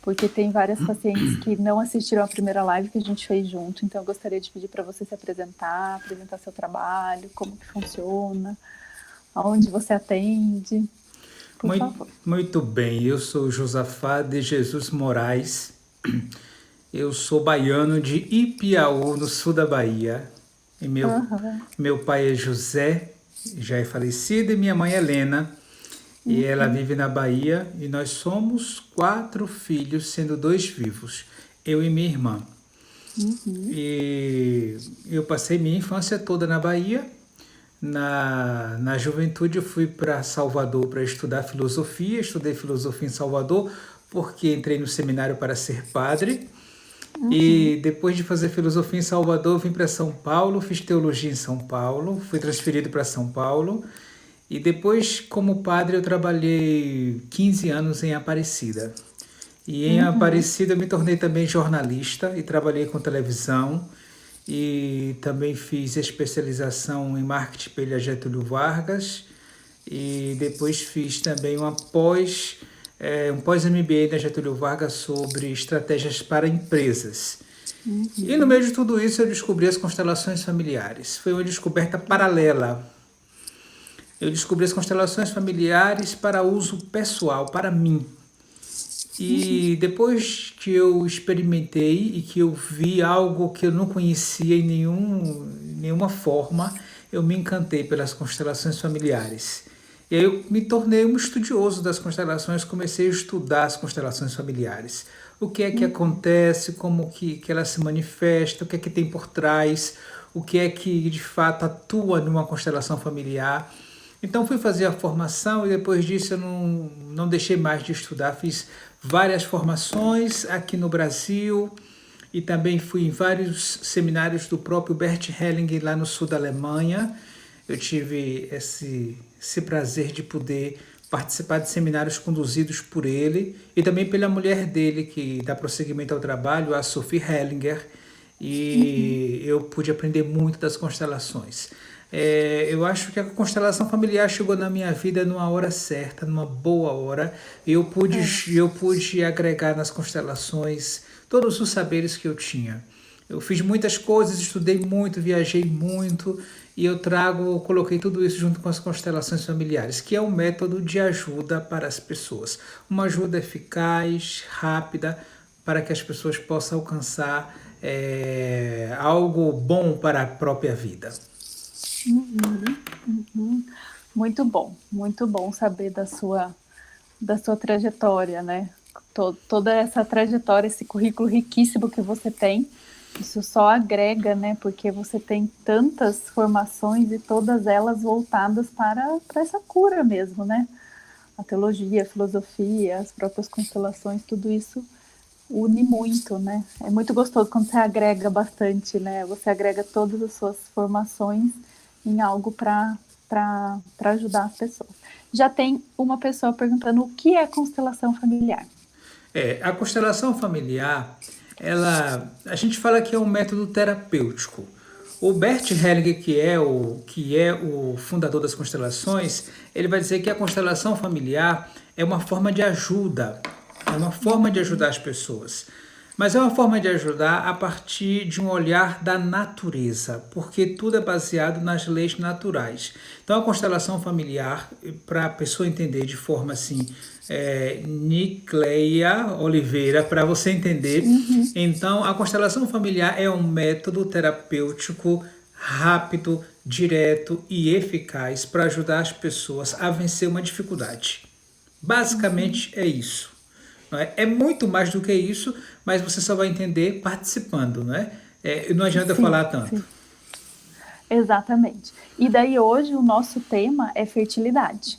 porque tem várias pacientes que não assistiram a primeira live que a gente fez junto, então eu gostaria de pedir para você se apresentar, apresentar seu trabalho, como que funciona, aonde você atende, por Muito, favor. muito bem, eu sou Josafá de Jesus Moraes, eu sou baiano de Ipiaú, no sul da Bahia. E Aham. meu pai é José, já é falecido, e minha mãe é Helena, e ela Uhum. vive na Bahia, e nós somos 4 filhos, sendo 2 vivos, eu e minha irmã. Uhum. E eu passei minha infância toda na Bahia. Na juventude eu fui para Salvador para estudar filosofia, estudei filosofia em Salvador, porque entrei no seminário para ser padre. Uhum. E depois de fazer filosofia em Salvador, vim para São Paulo, fiz teologia em São Paulo, fui transferido para São Paulo. E depois, como padre, eu trabalhei 15 anos em Aparecida. E em Uhum. Aparecida eu me tornei também jornalista e trabalhei com televisão. E também fiz especialização em marketing pela Getúlio Vargas. E depois fiz também um pós-MBA da Getúlio Vargas sobre estratégias para empresas. E no Uhum. meio de tudo isso eu descobri as constelações familiares. Foi uma descoberta paralela. Eu descobri as constelações familiares para uso pessoal, para mim. Uhum. E depois que eu experimentei e que eu vi algo que eu não conhecia em nenhuma forma, eu me encantei pelas constelações familiares. E aí eu me tornei um estudioso das constelações, comecei a estudar as constelações familiares. O que é que Uhum. acontece, como que ela se manifesta, o que é que tem por trás, o que é que de fato atua numa constelação familiar. Então fui fazer a formação e depois disso eu não deixei mais de estudar. Fiz várias formações aqui no Brasil e também fui em vários seminários do próprio Bert Hellinger lá no sul da Alemanha. Eu tive esse prazer de poder participar de seminários conduzidos por ele e também pela mulher dele, que dá prosseguimento ao trabalho, a Sophie Hellinger, Uhum. e eu pude aprender muito das constelações. Eu acho que a constelação familiar chegou na minha vida numa hora certa, numa boa hora. É. Eu pude agregar nas constelações todos os saberes que eu tinha. Eu fiz muitas coisas, estudei muito, viajei muito e coloquei tudo isso junto com as constelações familiares, que é um método de ajuda para as pessoas. Uma ajuda eficaz, rápida, para que as pessoas possam alcançar algo bom para a própria vida. Uhum. Uhum. Muito bom saber da sua trajetória, né? Toda essa trajetória, esse currículo riquíssimo que você tem, isso só agrega, né? Porque você tem tantas formações e todas elas voltadas para essa cura mesmo, né? A teologia, a filosofia, as próprias constelações, tudo isso une muito, né? É muito gostoso quando você agrega bastante, né? Você agrega todas as suas formações em algo para ajudar as pessoas. Já tem uma pessoa perguntando o que é constelação familiar. A constelação familiar, a gente fala que é um método terapêutico. O Bert Hellinger, que é o fundador das constelações, ele vai dizer que a constelação familiar é uma forma de ajuda, é uma forma de Uhum. ajudar as pessoas. Mas é uma forma de ajudar a partir de um olhar da natureza, porque tudo é baseado nas leis naturais. Então, a constelação familiar, para a pessoa entender de forma assim, Nicleia Oliveira, para você entender, Uhum. então a constelação familiar é um método terapêutico rápido, direto e eficaz para ajudar as pessoas a vencer uma dificuldade. Uhum. Basicamente é isso. Não é? É muito mais do que isso, mas você só vai entender participando, não é? Não adianta eu Sim, falar tanto. sim, exatamente. E daí hoje o nosso tema é fertilidade.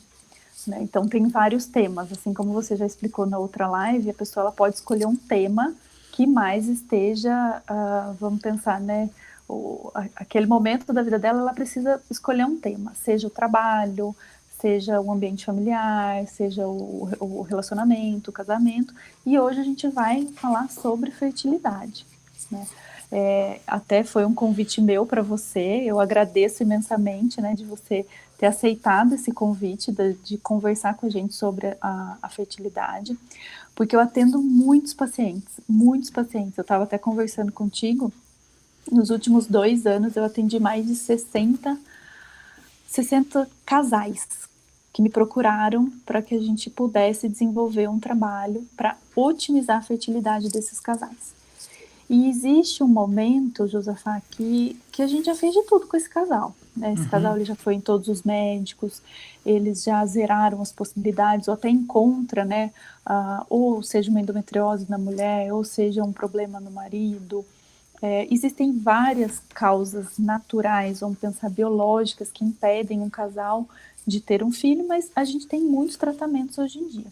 Né? Então tem vários temas, assim como você já explicou na outra live, a pessoa ela pode escolher um tema que mais esteja, vamos pensar, né? Aquele momento da vida dela, ela precisa escolher um tema, seja o trabalho, seja o ambiente familiar, seja o relacionamento, o casamento. E hoje a gente vai falar sobre fertilidade. Né? Até foi um convite meu para você, eu agradeço imensamente, né, de você ter aceitado esse convite de conversar com a gente sobre a fertilidade, porque eu atendo muitos pacientes, muitos pacientes. Eu estava até conversando contigo, nos últimos 2 anos eu atendi mais de 60 casais que me procuraram para que a gente pudesse desenvolver um trabalho para otimizar a fertilidade desses casais. E existe um momento, Josafá, que a gente já fez de tudo com esse casal. Né? Esse casal ele já foi em todos os médicos, eles já zeraram as possibilidades, ou até encontra, né? Ou seja uma endometriose na mulher, ou seja um problema no marido. Existem várias causas naturais, vamos pensar biológicas, que impedem um casal de ter um filho, mas a gente tem muitos tratamentos hoje em dia.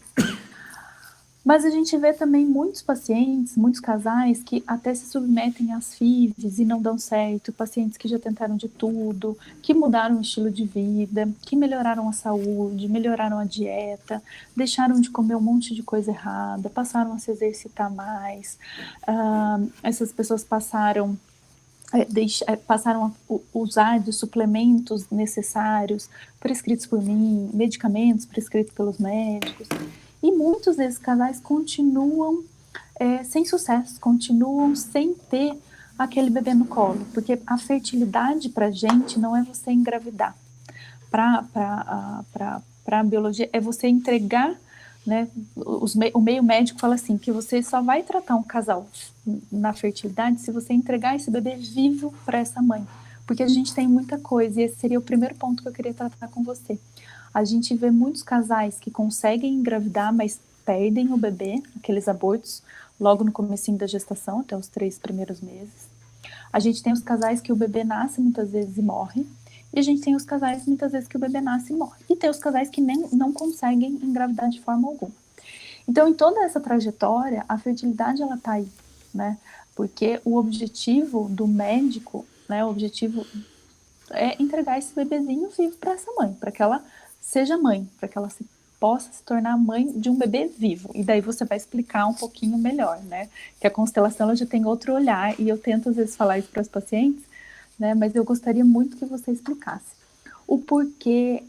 Mas a gente vê também muitos pacientes, muitos casais que até se submetem às FIVs e não dão certo, pacientes que já tentaram de tudo, que mudaram o estilo de vida, que melhoraram a saúde, melhoraram a dieta, deixaram de comer um monte de coisa errada, passaram a se exercitar mais. Essas pessoas passaram a usar de suplementos necessários, prescritos por mim, medicamentos prescritos pelos médicos. E muitos desses casais continuam sem sucesso, continuam sem ter aquele bebê no colo, porque a fertilidade para a gente não é você engravidar. Para a biologia é você entregar, né? O meio médico fala assim, que você só vai tratar um casal na fertilidade se você entregar esse bebê vivo para essa mãe, porque a gente tem muita coisa, e esse seria o primeiro ponto que eu queria tratar com você. A gente vê muitos casais que conseguem engravidar, mas perdem o bebê, aqueles abortos, logo no comecinho da gestação, até os 3 primeiros meses. A gente tem os casais que o bebê nasce muitas vezes e morre, e a gente tem os casais muitas vezes que o bebê nasce e morre. E tem os casais que não conseguem engravidar de forma alguma. Então, em toda essa trajetória, a fertilidade ela está aí, né? Porque o objetivo do médico, né, o objetivo é entregar esse bebezinho vivo para essa mãe, para que ela seja mãe, para que ela possa se tornar mãe de um bebê vivo. E daí você vai explicar um pouquinho melhor, né? Que a constelação ela já tem outro olhar, e eu tento às vezes falar isso para os pacientes, né? Mas eu gostaria muito que você explicasse o porquê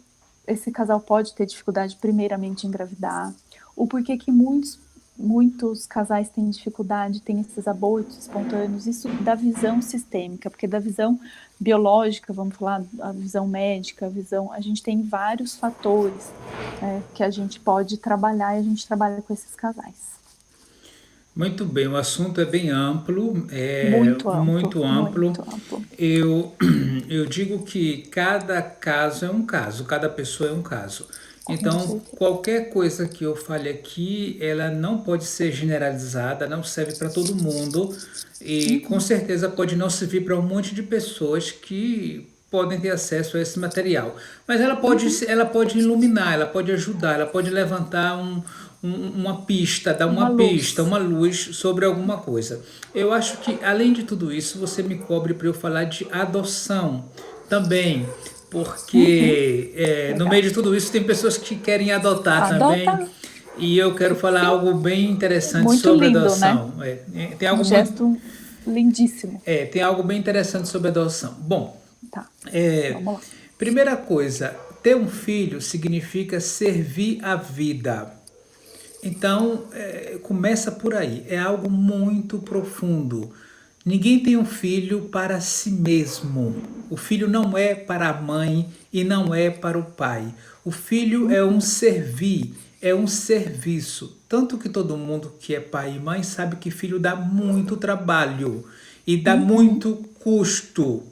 esse casal pode ter dificuldade primeiramente em engravidar, o porquê que muitos casais têm dificuldade, têm esses abortos espontâneos, isso da visão sistêmica, porque da visão biológica, vamos falar, a visão médica, a gente tem vários fatores que a gente pode trabalhar, e a gente trabalha com esses casais. Muito bem, o assunto é bem amplo, é Muito amplo, muito amplo. muito amplo. Eu, eu digo que cada caso é um caso, cada pessoa é um caso. Com Então, certeza. qualquer coisa que eu fale aqui, ela não pode ser generalizada, não serve para todo mundo e com certeza pode não servir para um monte de pessoas que podem ter acesso a esse material. Mas ela pode iluminar, ela pode ajudar, ela pode levantar uma pista, dar Uma uma pista, luz. uma luz sobre alguma coisa. Eu acho que, além de tudo isso, você me cobre para eu falar de adoção também, porque no meio Legal. de tudo isso tem pessoas que querem adotar também, Adotar. e eu quero falar Sim. algo bem interessante Muito sobre lindo, né? adoção. Tem Um algo gesto lindíssimo. tem algo bem interessante sobre adoção. Bom, Tá, é, vamos lá. primeira coisa, ter um filho significa servir a vida. Então, começa por aí. É algo muito profundo. Ninguém tem um filho para si mesmo. O filho não é para a mãe e não é para o pai. O filho é um servir, é um serviço. Tanto que todo mundo que é pai e mãe sabe que filho dá muito trabalho e dá muito custo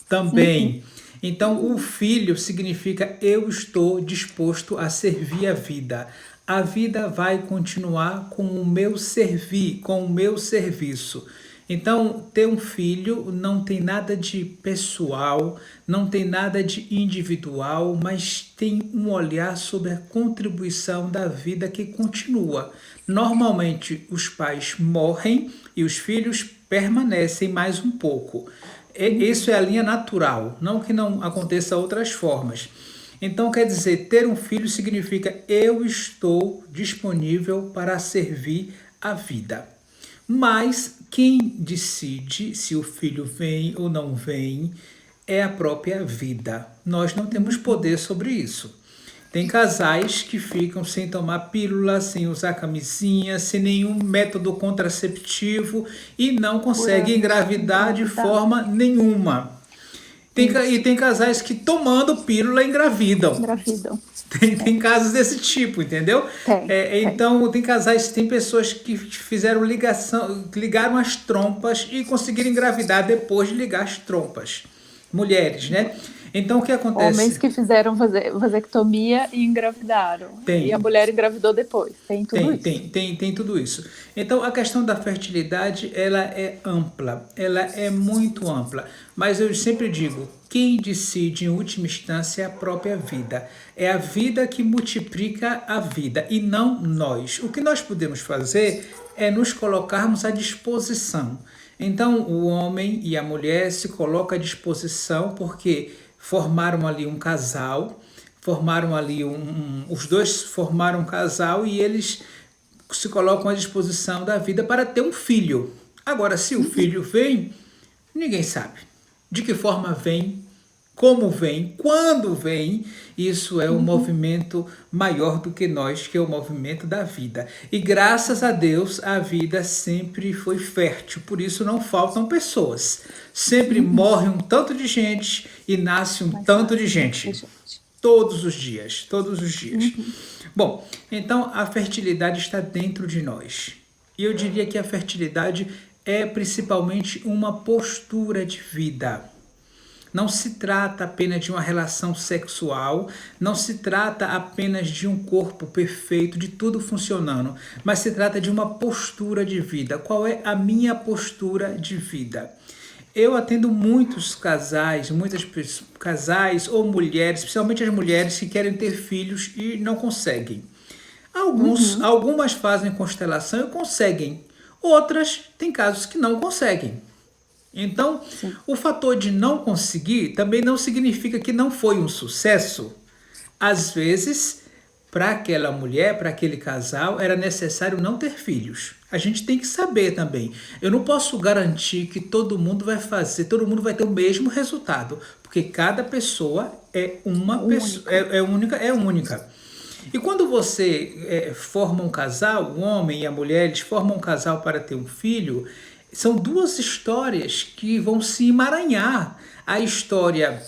também. Então, o filho significa eu estou disposto a servir a vida. A vida vai continuar com o meu servir, com o meu serviço. Então, ter um filho não tem nada de pessoal, não tem nada de individual, mas tem um olhar sobre a contribuição da vida que continua. Normalmente, os pais morrem e os filhos permanecem mais um pouco. Isso é a linha natural, não que não aconteça outras formas. Então, quer dizer, ter um filho significa eu estou disponível para servir a vida. Mas quem decide se o filho vem ou não vem é a própria vida. Nós não temos poder sobre isso. Tem casais que ficam sem tomar pílula, sem usar camisinha, sem nenhum método contraceptivo e não Por conseguem anos engravidar de engravidar. forma nenhuma. E tem casais que tomando pílula engravidam. Engravidam. Tem casos desse tipo, entendeu? Tem, tem. Então, tem casais, tem pessoas que fizeram ligação, ligaram as trompas e conseguiram engravidar depois de ligar as trompas. Mulheres, né? Então, o que Homens acontece? que fizeram vasectomia e engravidaram. E a Tem, mulher engravidou depois. Tem tudo isso. tem tudo isso. Então, a questão da fertilidade, ela é ampla, ela é muito ampla. Mas eu sempre digo, quem decide em última instância é a própria vida. É a vida que multiplica a vida e não nós. O que nós podemos fazer é nos colocarmos à disposição. Então, o homem e a mulher se colocam à disposição porque formaram ali um casal, formaram ali os dois formaram um casal e eles se colocam à disposição da vida para ter um filho. Agora, se o filho vem, ninguém sabe de que forma vem, como vem, quando vem. Isso é um movimento maior do que nós, que é o movimento da vida. E graças a Deus, a vida sempre foi fértil, por isso não faltam pessoas. Sempre morre um tanto de gente e nasce um Mas tanto de nasce muita gente. gente. Todos os dias, todos os dias. Bom, então a fertilidade está dentro de nós. E eu diria que a fertilidade é principalmente uma postura de vida. Não se trata apenas de uma relação sexual, não se trata apenas de um corpo perfeito, de tudo funcionando, mas se trata de uma postura de vida. Qual é a minha postura de vida? Eu atendo muitos casais, casais ou mulheres, especialmente as mulheres que querem ter filhos e não conseguem. Algumas fazem constelação e conseguem, outras têm casos que não conseguem. Então, Sim. o fator de não conseguir também não significa que não foi um sucesso. Às vezes, para aquela mulher, para aquele casal, era necessário não ter filhos. A gente tem que saber também. Eu não posso garantir que todo mundo vai fazer, todo mundo vai ter o mesmo resultado, porque cada pessoa é uma pessoa, é única. E quando você forma um casal, o homem e a mulher, eles formam um casal para ter um filho, são duas histórias que vão se emaranhar. A história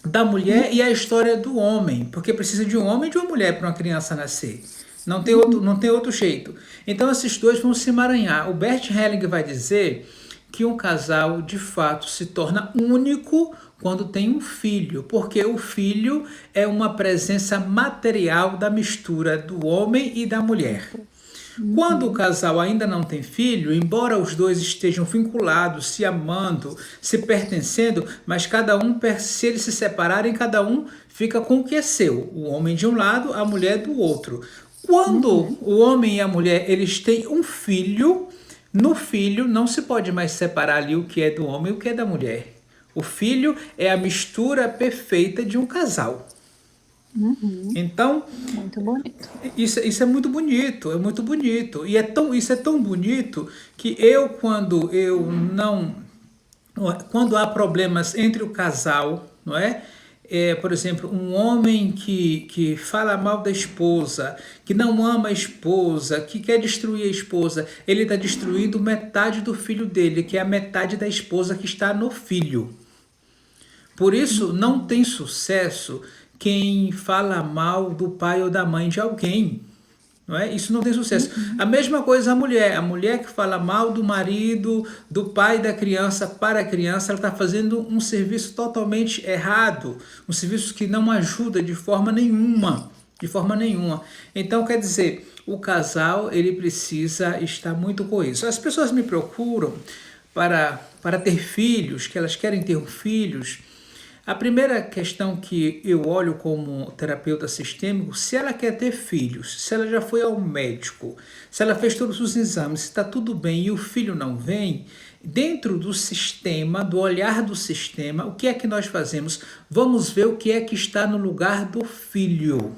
da mulher e a história do homem, porque precisa de um homem e de uma mulher para uma criança nascer. Não tem outro jeito. Então esses dois vão se emaranhar. O Bert Helling vai dizer que um casal de fato se torna único quando tem um filho, porque o filho é uma presença material da mistura do homem e da mulher. Quando o casal ainda não tem filho, embora os dois estejam vinculados, se amando, se pertencendo, mas cada um, se eles se separarem, cada um fica com o que é seu. O homem de um lado, a mulher do outro. Quando o homem e a mulher eles têm um filho, no filho não se pode mais separar ali o que é do homem e o que é da mulher. O filho é a mistura perfeita de um casal. Então, Muito bonito. isso é muito bonito, é muito bonito. E isso é tão bonito que quando há problemas entre o casal, não é? Por exemplo, um homem que fala mal da esposa, que não ama a esposa, que quer destruir a esposa, ele está destruindo metade do filho dele, que é a metade da esposa que está no filho. Por isso, não tem sucesso quem fala mal do pai ou da mãe de alguém. Não é? Isso não tem sucesso. A mesma coisa a mulher que fala mal do marido, do pai da criança para a criança, ela está fazendo um serviço totalmente errado, um serviço que não ajuda de forma nenhuma. De forma nenhuma. Então, quer dizer, o casal ele precisa estar muito com isso. As pessoas me procuram para ter filhos, que elas querem ter filhos. A primeira questão que eu olho como terapeuta sistêmico, se ela quer ter filhos, se ela já foi ao médico, se ela fez todos os exames, se está tudo bem e o filho não vem, dentro do sistema, do olhar do sistema, o que é que nós fazemos? Vamos ver o que é que está no lugar do filho.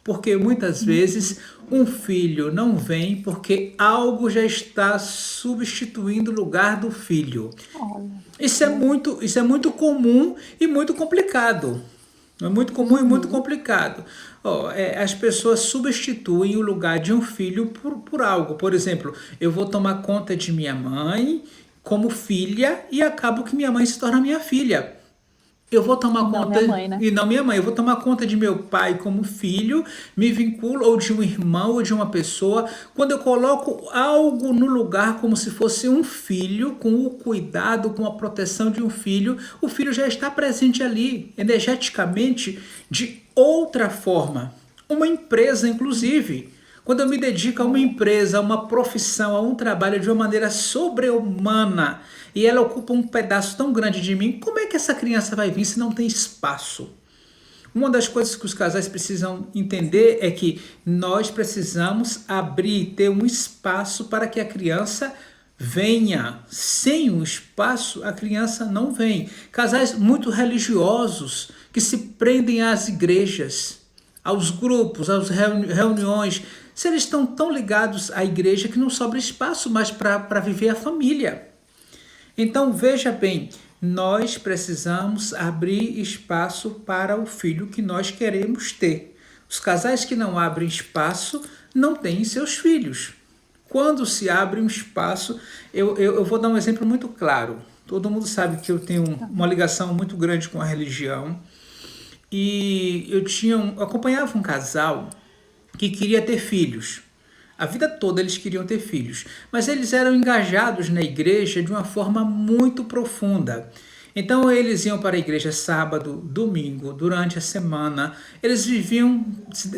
Porque muitas vezes um filho não vem porque algo já está substituindo o lugar do filho. Olha, Isso é muito comum e muito complicado. É muito comum e muito complicado. Ó, as pessoas substituem o lugar de um filho por algo. Por exemplo, eu vou tomar conta de minha mãe como filha e acabo que minha mãe se torna minha filha. Eu vou e tomar não conta, minha mãe, né? e não minha mãe, eu vou tomar conta de meu pai como filho, me vinculo, ou de um irmão, ou de uma pessoa. Quando eu coloco algo no lugar como se fosse um filho, com o cuidado, com a proteção de um filho, o filho já está presente ali, energeticamente, de outra forma. Uma empresa, inclusive. Quando eu me dedico a uma empresa, a uma profissão, a um trabalho de uma maneira sobre-humana e ela ocupa um pedaço tão grande de mim, como é que essa criança vai vir se não tem espaço? Uma das coisas que os casais precisam entender é que nós precisamos abrir, ter um espaço para que a criança venha. Sem um espaço, a criança não vem. Casais muito religiosos que se prendem às igrejas, aos grupos, às reuniões. Se eles estão tão ligados à igreja que não sobra espaço mais para viver a família. Então veja bem, nós precisamos abrir espaço para o filho que nós queremos ter. Os casais que não abrem espaço não têm seus filhos. Quando se abre um espaço, eu vou dar um exemplo muito claro. Todo mundo sabe que eu tenho uma ligação muito grande com a religião. E eu acompanhava um casal que queria ter filhos. A vida toda eles queriam ter filhos, mas eles eram engajados na igreja de uma forma muito profunda. Então eles iam para a igreja sábado, domingo, durante a semana, eles viviam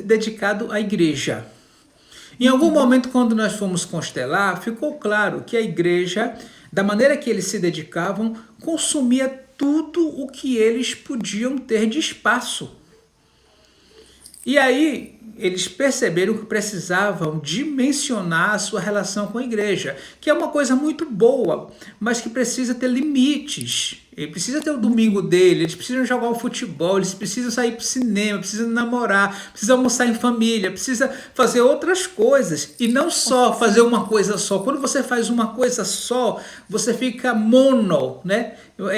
dedicados à igreja. Em algum momento, quando nós fomos constelar, ficou claro que a igreja, da maneira que eles se dedicavam, consumia tudo o que eles podiam ter de espaço. E aí eles perceberam que precisavam dimensionar a sua relação com a igreja, que é uma coisa muito boa, mas que precisa ter limites. Ele precisa ter o domingo dele, eles precisam jogar o futebol, eles precisam sair para o cinema, precisam namorar, precisam almoçar em família, precisa fazer outras coisas e não só fazer uma coisa só. Quando você faz uma coisa só, você fica mono, né?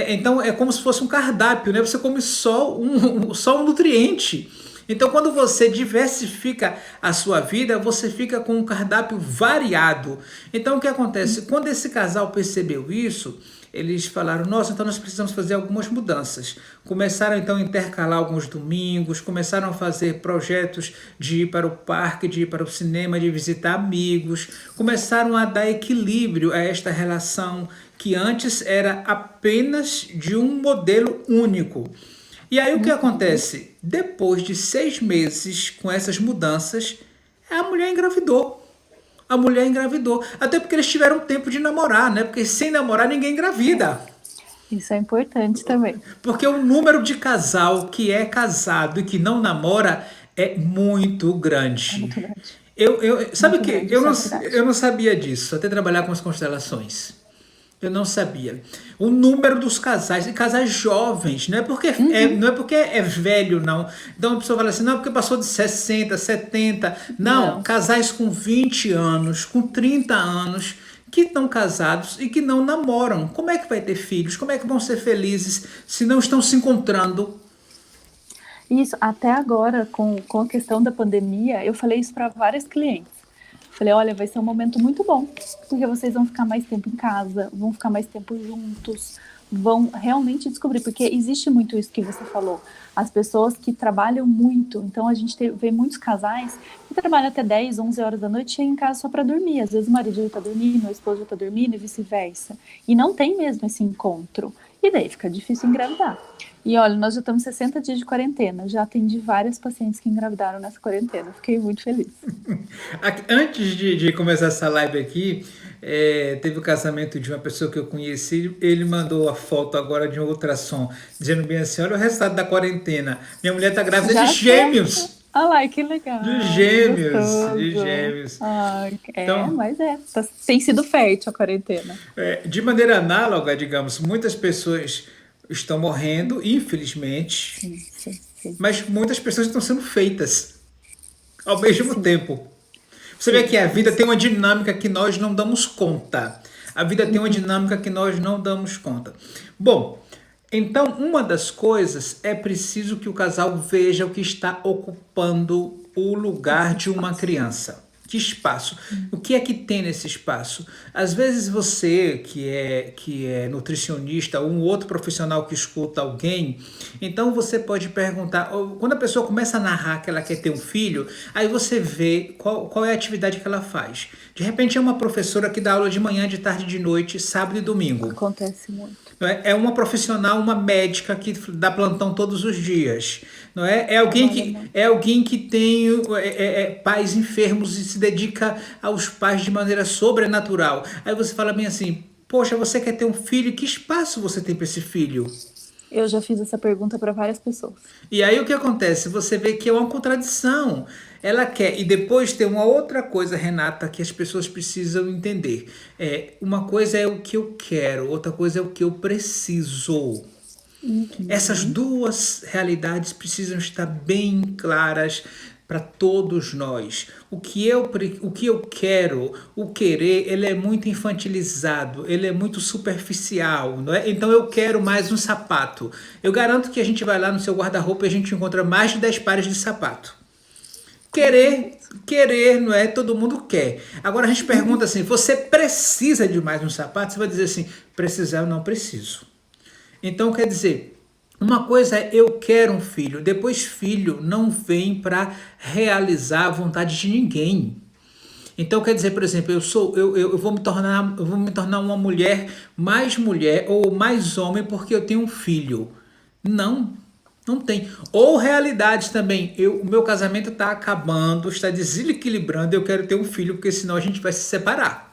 Então é como se fosse um cardápio, né? Você come só um nutriente. Então, quando você diversifica a sua vida, você fica com um cardápio variado. Então, o que acontece? Quando esse casal percebeu isso, eles falaram, nossa, então nós precisamos fazer algumas mudanças. Começaram, então, a intercalar alguns domingos, começaram a fazer projetos de ir para o parque, de ir para o cinema, de visitar amigos. Começaram a dar equilíbrio a esta relação que antes era apenas de um modelo único. E aí o que acontece? Depois de 6 meses com essas mudanças, a mulher engravidou. A mulher engravidou. Até porque eles tiveram tempo de namorar, né? Porque sem namorar ninguém engravida. Isso é importante também. Porque o número de casal que é casado e que não namora é muito É grande. muito grande. Sabe o Muito que? grande, isso é verdade. Eu não sabia disso, até trabalhar com as constelações. Eu não sabia. O número dos casais, e casais jovens, não é porque é velho, não. Então a pessoa fala assim, não, porque passou de 60, 70. Não, Não. casais com 20 anos, com 30 anos, que estão casados e que não namoram. Como é que vai ter filhos? Como é que vão ser felizes se não estão se encontrando? Isso, até agora, com a questão da pandemia, eu falei isso para vários clientes. Falei, olha, vai ser um momento muito bom, porque vocês vão ficar mais tempo em casa, vão ficar mais tempo juntos, vão realmente descobrir, porque existe muito isso que você falou, as pessoas que trabalham muito, então a gente vê muitos casais que trabalham até 10, 11 horas da noite e chegam em casa só para dormir, às vezes o marido está dormindo, a esposa está dormindo e vice-versa, e não tem mesmo esse encontro, e daí fica difícil engravidar. E olha, nós já estamos 60 dias de quarentena, já atendi várias pacientes que engravidaram nessa quarentena, fiquei muito feliz. Antes de começar essa live aqui, teve o casamento de uma pessoa que eu conheci, ele mandou a foto agora de um ultrassom, dizendo bem assim, olha o resultado da quarentena, minha mulher está grávida Já de gêmeos. Ah lá, que legal. De Que gêmeos, de gostoso. gêmeos. Ai, Então, mas tem sido fértil a quarentena. de maneira análoga, digamos, muitas pessoas estão morrendo, infelizmente, Sim, sim, sim. mas muitas pessoas estão sendo feitas. ao mesmo Sim, tempo. Você vê que sim, a vida tem isso. uma dinâmica que nós não damos conta. A vida tem uma dinâmica que nós não damos conta. Bom, então uma das coisas é preciso que o casal veja o que está ocupando o lugar Esse de uma espaço. criança. Que espaço? O que é que tem nesse espaço? Às vezes você que é nutricionista ou um outro profissional que escuta alguém, então você pode perguntar, quando a pessoa começa a narrar que ela quer ter um filho, aí você vê qual é a atividade que ela faz. De repente é uma professora que dá aula de manhã, de tarde, de noite, sábado e domingo. Acontece muito. Não é? É uma profissional, uma médica que dá plantão todos os dias. Não é? Trabalha muito. É alguém que tem pais enfermos e se dedica aos pais de maneira sobrenatural. Aí você fala bem assim, poxa, você quer ter um filho? Que espaço você tem para esse filho? Eu já fiz essa pergunta para várias pessoas. E aí o que acontece? Você vê que é uma contradição. Ela quer. E depois tem uma outra coisa, Renata, que as pessoas precisam entender. Uma coisa é o que eu quero, outra coisa é o que eu preciso. Essas Uhum. duas realidades precisam estar bem claras para todos nós. O que eu quero, o querer, ele é muito infantilizado, ele é muito superficial, não é? Então eu quero mais um sapato. Eu garanto que a gente vai lá no seu guarda-roupa e a gente encontra mais de 10 pares de sapato. Com Querer, certeza. querer, não é? Todo mundo quer. Agora a gente pergunta assim: você precisa de mais um sapato? Você vai dizer assim: precisar, eu não preciso. Então, quer dizer, uma coisa é eu quero um filho, depois filho não vem para realizar a vontade de ninguém. Então, quer dizer, por exemplo, eu vou me tornar uma mulher ou mais homem porque eu tenho um filho. Não, não tem. Ou realidade também, o meu casamento está acabando, está desequilibrando, eu quero ter um filho porque senão a gente vai se separar.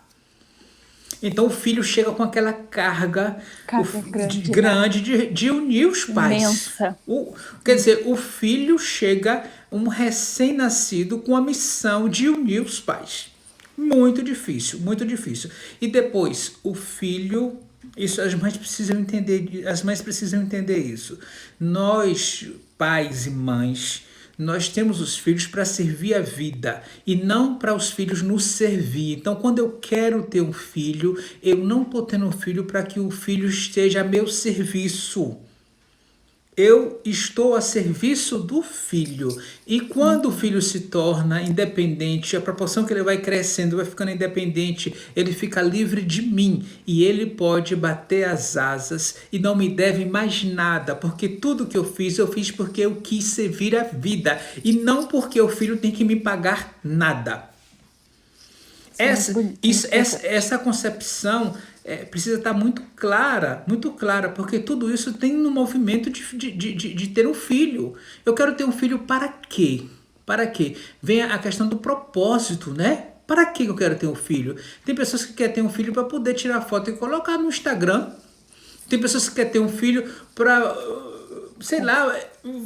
Então o filho chega com aquela carga Carga grande, né? grande de unir os pais. Imensa. Quer dizer, o filho chega, um recém-nascido, com a missão de unir os pais. Muito difícil, muito difícil. E depois, o filho. Isso as mães precisam entender isso. Nós, pais e mães, nós temos os filhos para servir a vida e não para os filhos nos servir. Então, quando eu quero ter um filho, eu não estou tendo um filho para que o filho esteja a meu serviço. Eu estou a serviço do filho. E quando o filho se torna independente, a proporção que ele vai crescendo, vai ficando independente, ele fica livre de mim. E ele pode bater as asas e não me deve mais nada, porque tudo que eu fiz porque eu quis servir a vida. E não porque o filho tem que me pagar nada. Isso é muito bonito, muito importante. Essa concepção precisa estar muito clara, porque tudo isso tem no movimento de ter um filho. Eu quero ter um filho para quê? Para quê? Vem a questão do propósito, né? Para que eu quero ter um filho? Tem pessoas que querem ter um filho para poder tirar foto e colocar no Instagram. Tem pessoas que querem ter um filho para, sei lá,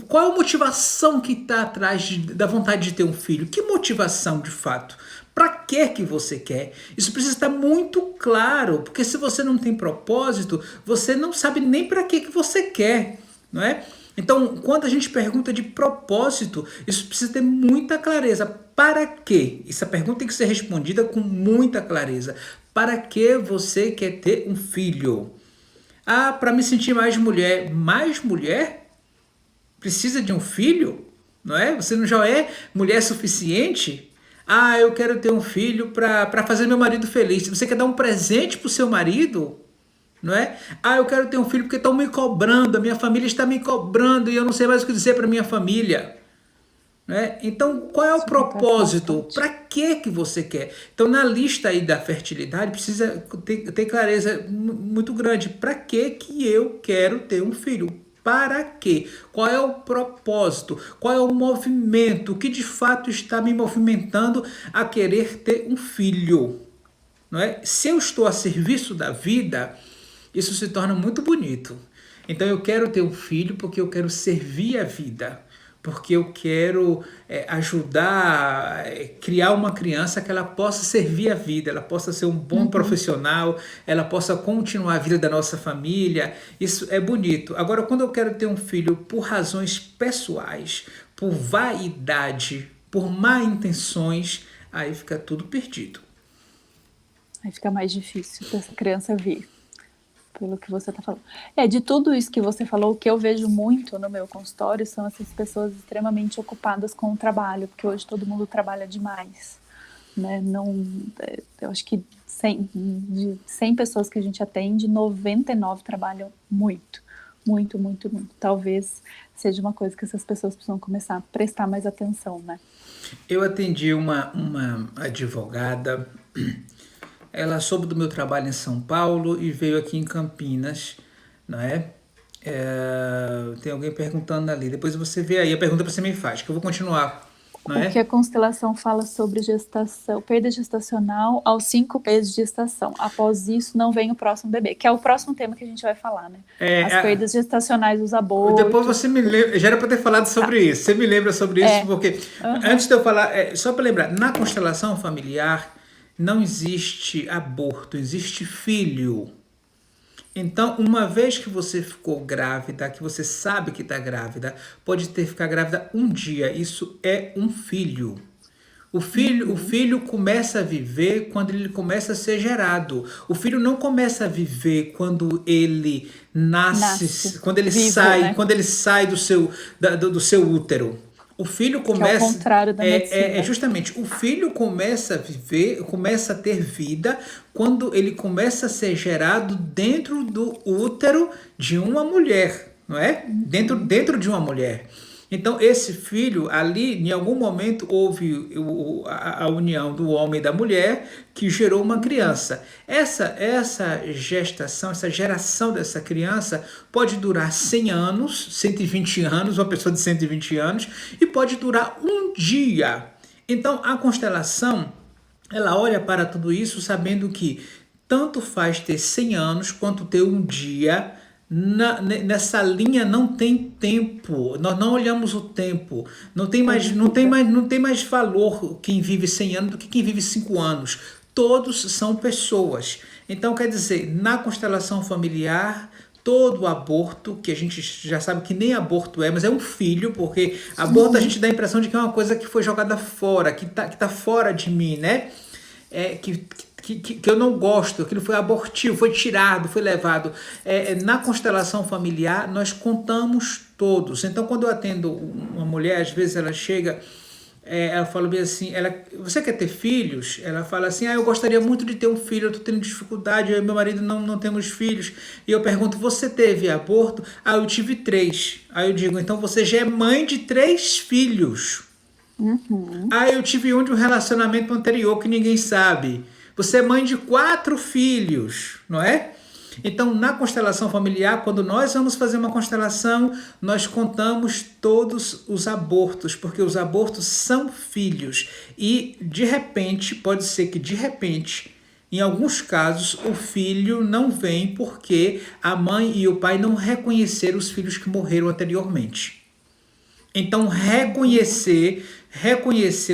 qual é a motivação que está atrás da vontade de ter um filho? Que motivação de fato? Para que você quer? Isso precisa estar muito claro, porque se você não tem propósito, você não sabe nem para que você quer, não é? Então, quando a gente pergunta de propósito, isso precisa ter muita clareza. Para quê? Essa pergunta tem que ser respondida com muita clareza. Para que você quer ter um filho? Ah, para me sentir mais mulher. Mais mulher? Precisa de um filho? Não é? Você não já é mulher suficiente? Ah, eu quero ter um filho para fazer meu marido feliz. Você quer dar um presente para o seu marido? Não é? Ah, eu quero ter um filho porque estão me cobrando, a minha família está me cobrando e eu não sei mais o que dizer para minha família. Né? Então, qual é o Isso acontece propósito? bastante. Para que você quer? Então, na lista aí da fertilidade, precisa ter clareza muito grande. Para que eu quero ter um filho? Para quê? Qual é o propósito? Qual é o movimento que de fato está me movimentando a querer ter um filho? Não é? Se eu estou a serviço da vida, isso se torna muito bonito. Então eu quero ter um filho porque eu quero servir a vida, porque eu quero ajudar, criar uma criança que ela possa servir a vida, ela possa ser um bom Uhum. profissional, ela possa continuar a vida da nossa família. Isso é bonito. Agora, quando eu quero ter um filho por razões pessoais, por vaidade, por má intenções, aí fica tudo perdido. Aí fica mais difícil para essa criança vir, pelo que você está falando. De tudo isso que você falou, o que eu vejo muito no meu consultório são essas pessoas extremamente ocupadas com o trabalho, porque hoje todo mundo trabalha demais, né? Não, eu acho que de 100 pessoas que a gente atende, 99 trabalham muito, muito, muito, muito. Talvez seja uma coisa que essas pessoas precisam começar a prestar mais atenção, né? Eu atendi uma advogada, ela soube do meu trabalho em São Paulo e veio aqui em Campinas, não é? Tem alguém perguntando ali, depois você vê aí a pergunta que você me faz, que eu vou continuar, não O que é? a constelação fala sobre gestação, perda gestacional aos 5 meses de gestação. Após isso, não vem o próximo bebê, que é o próximo tema que a gente vai falar, né? As perdas gestacionais, os abortos. Depois você me lembra, já era para ter falado sobre isso, você me lembra sobre isso, porque antes de eu falar, só para lembrar, na constelação familiar não existe aborto, existe filho. Então, uma vez que você ficou grávida, que você sabe que está grávida, pode ficar grávida um dia, isso é um filho. O filho começa a viver quando ele começa a ser gerado. O filho não começa a viver quando ele nasce, quando ele vivo, sai, né? quando ele sai do seu útero. O filho começa. Que é o contrário da medicina. Justamente, o filho começa a viver, começa a ter vida quando ele começa a ser gerado dentro do útero de uma mulher, não é? Dentro de uma mulher. Então, esse filho, ali, em algum momento, houve a união do homem e da mulher que gerou uma criança. Essa gestação, essa geração dessa criança pode durar 100 anos, 120 anos, uma pessoa de 120 anos, e pode durar um dia. Então, a constelação, ela olha para tudo isso sabendo que tanto faz ter 100 anos quanto ter um dia. Nessa linha não tem tempo, nós não olhamos o tempo, não tem mais valor quem vive 100 anos do que quem vive 5 anos, todos são pessoas. Então quer dizer, na constelação familiar, todo aborto, que a gente já sabe que nem aborto é, mas é um filho, porque aborto a gente dá a impressão de que é uma coisa que foi jogada fora, que tá fora de mim, né? Que eu não gosto, aquilo foi abortivo, foi tirado, foi levado. Na constelação familiar, nós contamos todos. Então, quando eu atendo uma mulher, às vezes ela chega, ela fala bem assim, você quer ter filhos? Ela fala assim, eu gostaria muito de ter um filho, eu estou tendo dificuldade, eu e meu marido não temos filhos. E eu pergunto, você teve aborto? Eu tive 3. Aí eu digo, então você já é mãe de 3 filhos. Eu tive um de um relacionamento anterior que ninguém sabe. Você é mãe de 4 filhos, não é? Então, na constelação familiar, quando nós vamos fazer uma constelação, nós contamos todos os abortos, porque os abortos são filhos. E, de repente, pode ser que de repente, em alguns casos, o filho não vem porque a mãe e o pai não reconheceram os filhos que morreram anteriormente. Então, reconhecer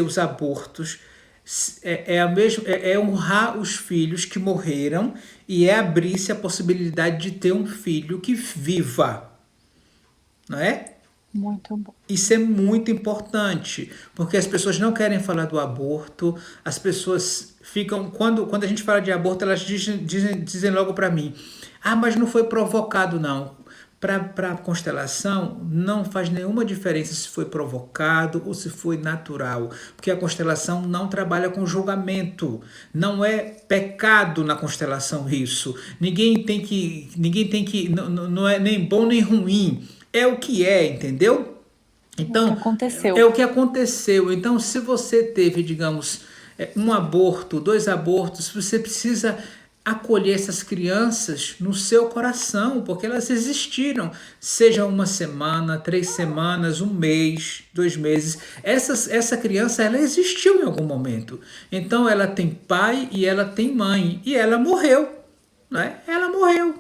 os abortos é honrar os filhos que morreram e é abrir-se a possibilidade de ter um filho que viva, não é? Muito bom. Isso é muito importante, porque as pessoas não querem falar do aborto, as pessoas ficam, quando a gente fala de aborto, elas dizem logo para mim, mas não foi provocado não. Para a constelação, não faz nenhuma diferença se foi provocado ou se foi natural, porque a constelação não trabalha com julgamento, não é pecado na constelação isso. Ninguém tem que não é nem bom nem ruim, é o que é, entendeu? Então, é o que aconteceu. Então, se você teve, digamos, um aborto, 2 abortos, você precisa acolher essas crianças no seu coração, porque elas existiram, seja 1 semana, 3 semanas, 1 mês, 2 meses, essa criança, ela existiu em algum momento, então ela tem pai e ela tem mãe, e ela morreu, né? Ela morreu.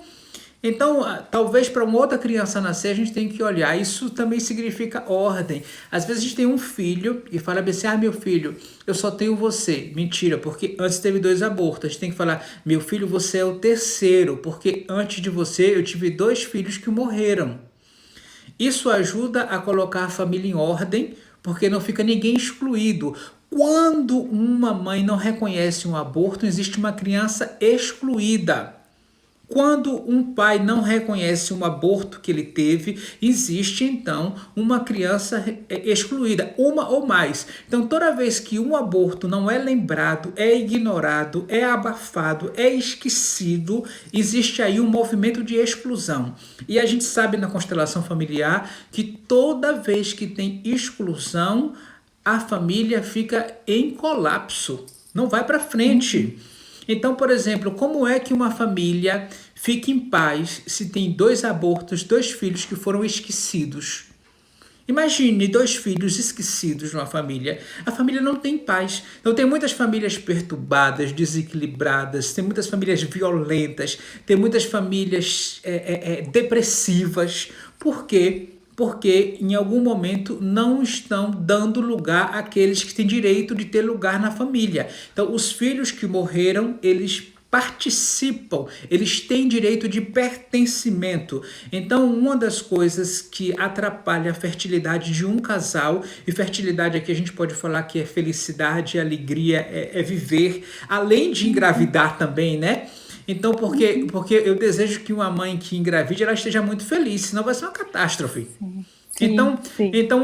Então, talvez para uma outra criança nascer, a gente tem que olhar. Isso também significa ordem. Às vezes a gente tem um filho e fala assim, meu filho, eu só tenho você. Mentira, porque antes teve 2 abortos. A gente tem que falar, meu filho, você é o 3º, porque antes de você eu tive 2 filhos que morreram. Isso ajuda a colocar a família em ordem, porque não fica ninguém excluído. Quando uma mãe não reconhece um aborto, existe uma criança excluída. Quando um pai não reconhece um aborto que ele teve, existe então uma criança excluída, uma ou mais. Então, toda vez que um aborto não é lembrado, é ignorado, é abafado, é esquecido, existe aí um movimento de exclusão. E a gente sabe na constelação familiar que toda vez que tem exclusão, a família fica em colapso, não vai para frente. Então, por exemplo, como é que uma família fica em paz se tem 2 abortos, 2 filhos que foram esquecidos? Imagine 2 filhos esquecidos numa família. A família não tem paz. Então tem muitas famílias perturbadas, desequilibradas, tem muitas famílias violentas, tem muitas famílias depressivas. Por quê? Porque em algum momento não estão dando lugar àqueles que têm direito de ter lugar na família. Então os filhos que morreram, eles participam, eles têm direito de pertencimento. Então, uma das coisas que atrapalha a fertilidade de um casal, e fertilidade aqui a gente pode falar que é felicidade, alegria, é viver, além de engravidar também, né? Então, porque eu desejo que uma mãe que engravide, ela esteja muito feliz, senão vai ser uma catástrofe. Então, sim. então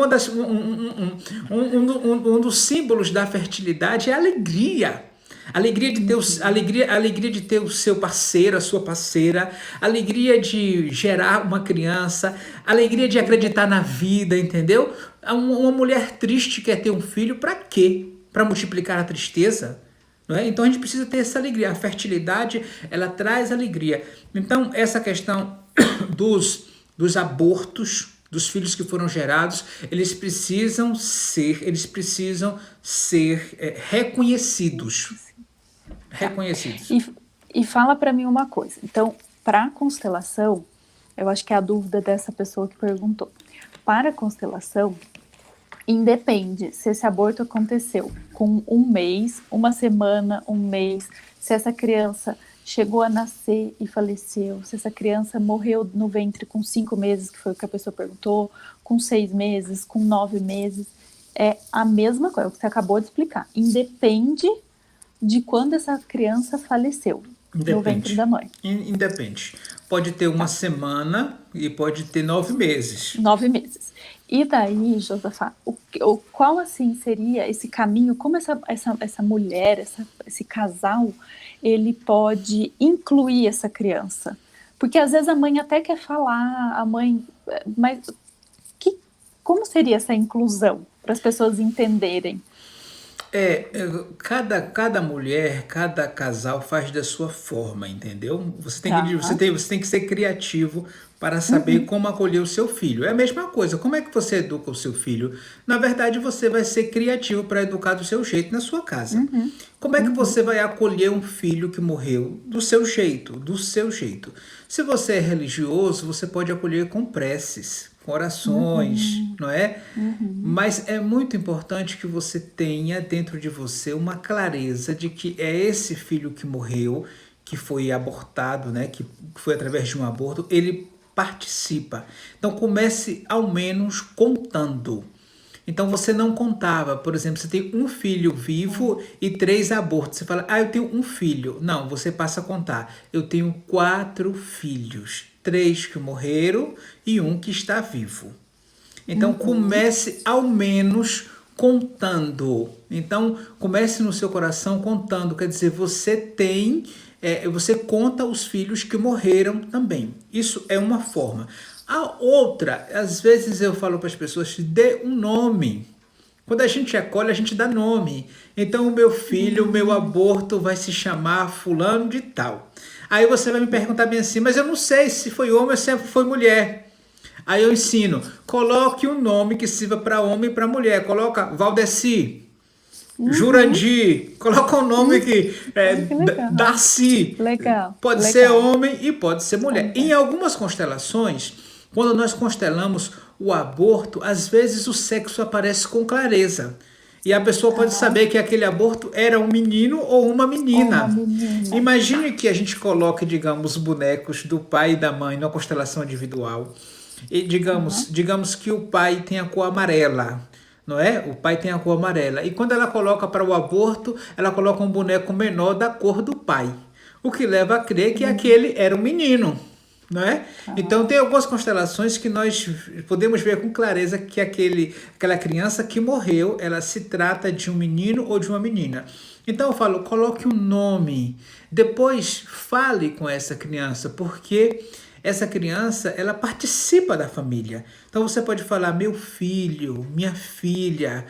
um dos símbolos da fertilidade é a alegria. Alegria de ter o seu parceiro, a sua parceira, alegria de gerar uma criança, alegria de acreditar na vida, entendeu? Uma mulher triste quer ter um filho, para quê? Para multiplicar a tristeza? Não é? Então a gente precisa ter essa alegria. A fertilidade, ela traz alegria. Então essa questão dos abortos, dos filhos que foram gerados, eles precisam ser reconhecidos. Reconhecidos. E fala para mim uma coisa. Então, para a constelação, eu acho que é a dúvida dessa pessoa que perguntou. Para a constelação, independe se esse aborto aconteceu com 1 mês, 1 semana, 1 mês, se essa criança chegou a nascer e faleceu, se essa criança morreu no ventre com 5 meses, que foi o que a pessoa perguntou, com 6 meses, com 9 meses, é a mesma coisa, o que você acabou de explicar. Independe de quando essa criança faleceu no ventre da mãe. Independe. Pode ter 1 semana e pode ter 9 meses. 9 meses. E daí, Josafá, qual assim seria esse caminho, como essa mulher, esse casal, ele pode incluir essa criança? Porque às vezes a mãe até quer falar, mas como seria essa inclusão para as pessoas entenderem? Cada mulher, cada casal faz da sua forma, entendeu? Você tem que ser criativo para saber como acolher o seu filho. É a mesma coisa, como é que você educa o seu filho? Na verdade, você vai ser criativo para educar do seu jeito na sua casa. Como é que você vai acolher um filho que morreu? Do seu jeito, do seu jeito. Se você é religioso, você pode acolher com preces, com orações, não é? Mas é muito importante que você tenha dentro de você uma clareza de que é esse filho que morreu, que foi abortado, né? Que foi através de um aborto, ele participa. Então comece ao menos contando. Então você não contava, por exemplo, você tem 1 filho vivo e 3 abortos. Você fala, eu tenho 1 filho. Não, você passa a contar. Eu tenho 4 filhos. 3 que morreram e 1 que está vivo. Então comece ao menos contando. Então comece no seu coração contando. Quer dizer, você conta os filhos que morreram também. Isso é uma forma. A outra, às vezes eu falo para as pessoas, dê um nome. Quando a gente acolhe, a gente dá nome. Então o meu filho, o meu aborto vai se chamar fulano de tal. Aí você vai me perguntar bem assim, mas eu não sei se foi homem ou se foi mulher. Aí eu ensino, coloque um nome que sirva para homem e para mulher. Coloca Valdeci, Jurandir, coloca um nome que Darcy. Legal. Pode ser homem e pode ser mulher. Em algumas constelações, quando nós constelamos o aborto, às vezes o sexo aparece com clareza. E a pessoa pode saber que aquele aborto era um menino ou uma menina. Imagine que a gente coloque, digamos, bonecos do pai e da mãe numa constelação individual. E digamos que o pai tem a cor amarela. não é? O pai tem a cor amarela. E quando ela coloca para o aborto, ela coloca um boneco menor da cor do pai. O que leva a crer que aquele era um menino, não é? Então Tá. tem algumas constelações que nós podemos ver com clareza que aquela criança que morreu, ela se trata de um menino ou de uma menina. Então eu falo, coloque um nome, depois fale com essa criança, porque essa criança, ela participa da família. Então você pode falar, meu filho, minha filha,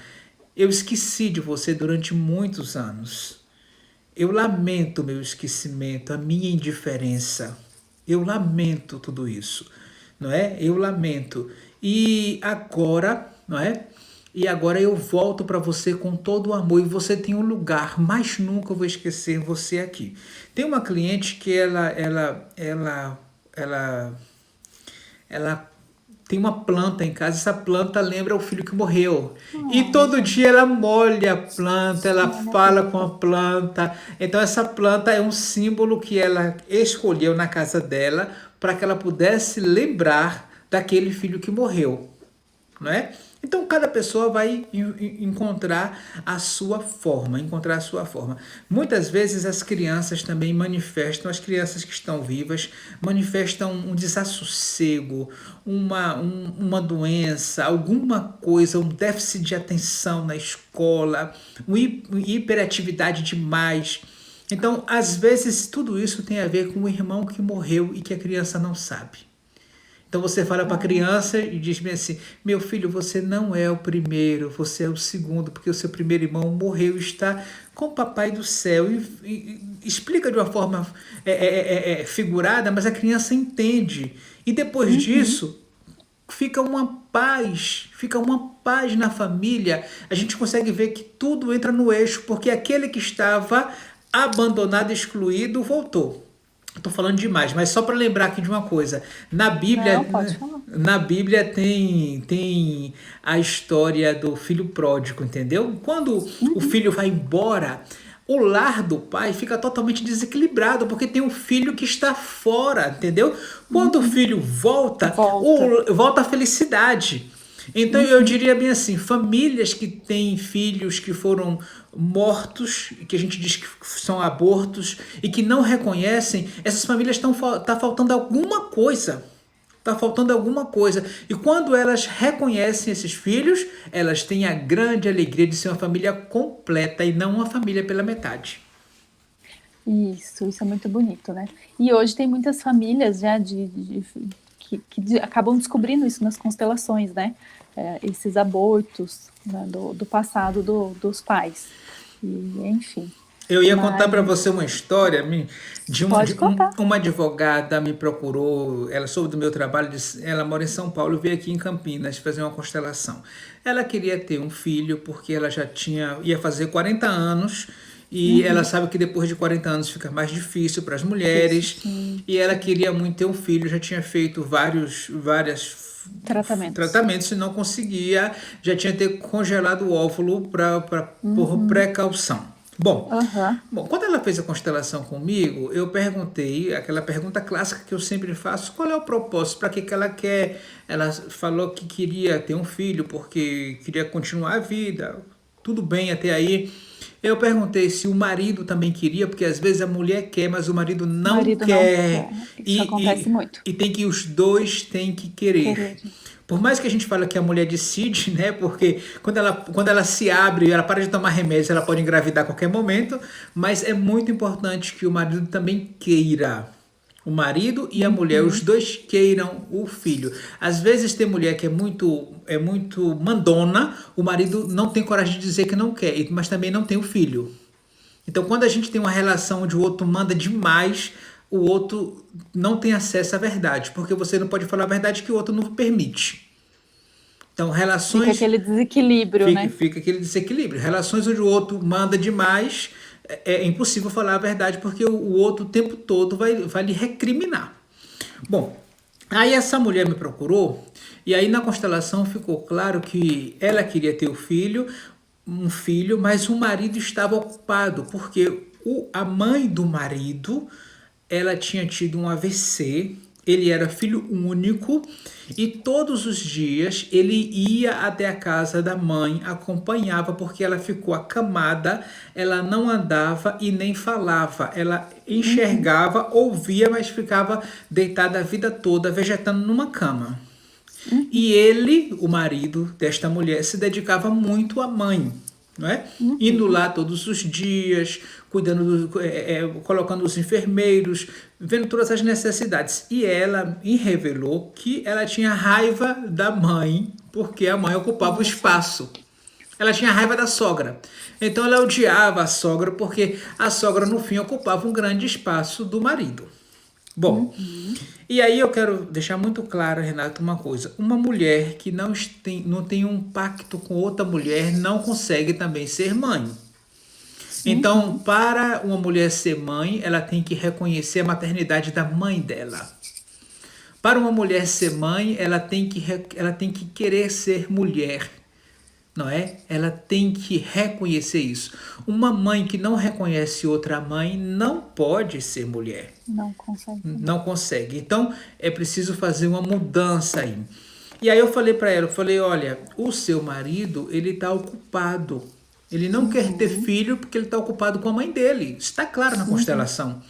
eu esqueci de você durante muitos anos. Eu lamento meu esquecimento, a minha indiferença. Eu lamento tudo isso, não é? Eu lamento. E agora, não é? E agora eu volto para você com todo o amor e você tem um lugar, mas nunca eu vou esquecer você aqui. Tem uma cliente que ela ela tem uma planta em casa, essa planta lembra o filho que morreu. E Ai, todo dia gente, ela molha a planta, ela olha a fala com a planta. planta. Então essa planta é um símbolo que ela escolheu na casa dela para que ela pudesse lembrar daquele filho que morreu, não é? Então cada pessoa vai encontrar a sua forma, encontrar a sua forma. Muitas vezes as crianças também manifestam, as crianças que estão vivas manifestam um desassossego, uma doença, alguma coisa, um déficit de atenção na escola, uma hiperatividade demais. Então, às vezes, tudo isso tem a ver com o irmão que morreu e que a criança não sabe. Então você fala para a Ah, criança e diz bem assim: meu filho, você não é o primeiro, você é o segundo, porque o seu primeiro irmão morreu e está com o papai do céu. E explica de uma forma figurada, mas a criança entende. E depois uhum. disso, fica uma paz na família. A gente consegue ver que tudo entra no eixo, porque aquele que estava abandonado, excluído, voltou. Estou falando demais, mas só para lembrar aqui de uma coisa. Na Não, Bíblia, pode falar. na Bíblia tem a história do filho pródigo, entendeu? Quando o Uhum. filho vai embora, o lar do pai fica totalmente desequilibrado, porque tem um filho que está fora, entendeu? Quando o Uhum. filho volta, Volta. volta a felicidade. Então eu Uhum. diria bem assim, famílias que têm filhos que foram mortos, que a gente diz que são abortos e que não reconhecem, essas famílias tá faltando alguma coisa. Tá faltando alguma coisa. E quando elas reconhecem esses filhos, elas têm a grande alegria de ser uma família completa e não uma família pela metade. Isso é muito bonito, né? E hoje tem muitas famílias já acabam descobrindo isso nas constelações, né? Esses abortos, né, do passado dos pais. E, enfim. Eu ia contar Mas para você uma história pode contar. uma advogada me procurou, ela soube do meu trabalho, ela mora em São Paulo, veio aqui em Campinas fazer uma constelação. Ela queria ter um filho porque ela já ia fazer 40 anos e ela Uhum. sabe que depois de 40 anos fica mais difícil para as Difícil, mulheres sim. e ela queria muito ter um filho, já tinha feito várias Tratamentos. tratamentos e não conseguia, já tinha ter congelado o óvulo por Uhum. precaução. Bom, Aham. quando ela fez a constelação comigo, eu perguntei aquela pergunta clássica que eu sempre faço: qual é o propósito? Para que ela quer? Ela falou que queria ter um filho porque queria continuar a vida. Tudo bem até aí. Eu perguntei se o marido também queria, porque às vezes a mulher quer, mas o marido O não marido não quer. quer. Isso E, acontece muito. e tem que os dois têm que querer. Querer. Por mais que a gente fale que a mulher decide, né? Porque quando ela se abre, ela para de tomar remédios, ela pode engravidar a qualquer momento, mas é muito importante que o marido também queira. O marido e a mulher, os Uhum. dois queiram o filho. Às vezes tem mulher que é muito mandona, o marido não tem coragem de dizer que não quer, mas também não tem o filho. Então, quando a gente tem uma relação onde o outro manda demais, o outro não tem acesso à verdade, porque você não pode falar a verdade que o outro não permite. Então, Fica relações aquele desequilíbrio, né? fica aquele desequilíbrio. Relações onde o outro manda demais, é impossível falar a verdade, porque o outro o tempo todo vai lhe recriminar. Bom, aí essa mulher me procurou, e aí na constelação ficou claro que ela queria ter um filho, mas o marido estava ocupado, porque a mãe do marido, ela tinha tido um AVC Ele era filho único e todos os dias ele ia até a casa da mãe, acompanhava porque ela ficou acamada, ela não andava e nem falava. Ela enxergava, ouvia, mas ficava deitada a vida toda, vegetando numa cama. E ele, o marido desta mulher, se dedicava muito à mãe, não é? Indo lá todos os dias, cuidando, colocando os enfermeiros, vendo todas as necessidades. E ela me revelou que ela tinha raiva da mãe, porque a mãe ocupava o espaço. Ela tinha raiva da sogra. Então ela odiava a sogra, porque a sogra, no fim, ocupava um grande espaço do marido. Bom, e aí eu quero deixar muito claro, Renato, uma coisa. Uma mulher que não tem um pacto com outra mulher não consegue também ser mãe. Então, para uma mulher ser mãe, ela tem que reconhecer a maternidade da mãe dela. Para uma mulher ser mãe, ela tem que querer ser mulher, não é? Ela tem que reconhecer isso. Uma mãe que não reconhece outra mãe não pode ser mulher. Não consegue. Não consegue. Então, é preciso fazer uma mudança aí. E aí eu falei para ela, olha, o seu marido, ele está ocupado. Ele não quer ter filho porque ele está ocupado com a mãe dele. Está claro na constelação.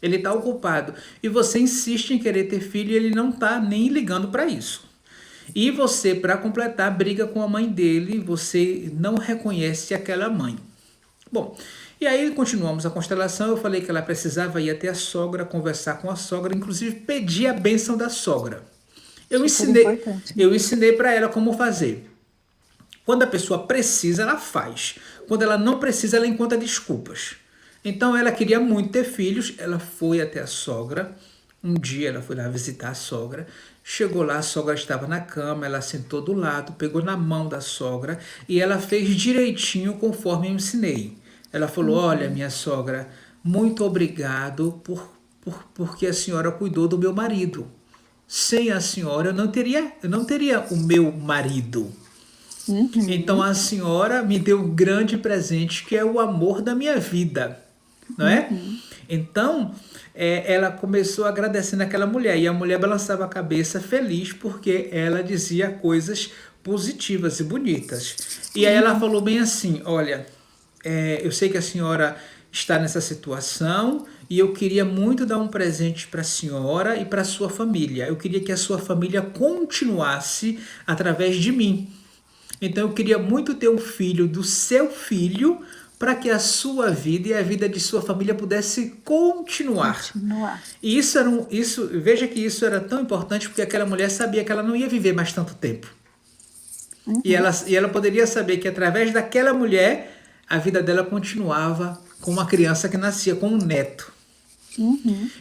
Ele está ocupado. E você insiste em querer ter filho e ele não está nem ligando para isso. E você, para completar, briga com a mãe dele, você não reconhece aquela mãe. Bom, e aí continuamos a constelação, eu falei que ela precisava ir até a sogra, conversar com a sogra, inclusive pedir a bênção da sogra. Eu ensinei para ela como fazer. Quando a pessoa precisa, ela faz. Quando ela não precisa, ela encontra desculpas. Então ela queria muito ter filhos, ela foi até a sogra. Um dia ela foi lá visitar a sogra, chegou lá, a sogra estava na cama, ela sentou do lado, pegou na mão da sogra e ela fez direitinho conforme eu ensinei. Ela falou, olha, minha sogra, muito obrigado porque a senhora cuidou do meu marido. Sem a senhora eu não teria o meu marido. Então a senhora me deu um grande presente que é o amor da minha vida, não é? Então ela começou agradecendo aquela mulher e a mulher balançava a cabeça feliz porque ela dizia coisas positivas e bonitas. E aí ela falou bem assim, olha, eu sei que a senhora está nessa situação e eu queria muito dar um presente para a senhora e para a sua família. Eu queria que a sua família continuasse através de mim. Então eu queria muito ter um filho do seu filho para que a sua vida e a vida de sua família pudesse continuar. E veja que isso era tão importante porque aquela mulher sabia que ela não ia viver mais tanto tempo. E ela poderia saber que através daquela mulher a vida dela continuava com uma criança que nascia, com um neto.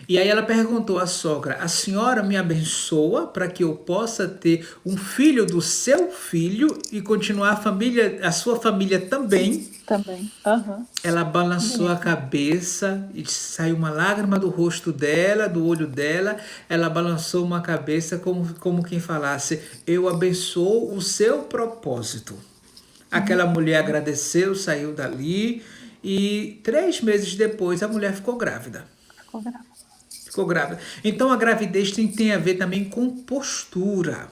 E aí ela perguntou à sogra, a senhora me abençoa para que eu possa ter um filho do seu filho e continuar a sua família também? Também. Ela balançou a cabeça e saiu uma lágrima do rosto dela, do olho dela. Ela balançou uma cabeça como quem falasse, eu abençoo o seu propósito. Aquela mulher agradeceu, saiu dali e 3 meses depois a mulher ficou grávida. Ficou grávida. Então a gravidez tem a ver também com postura.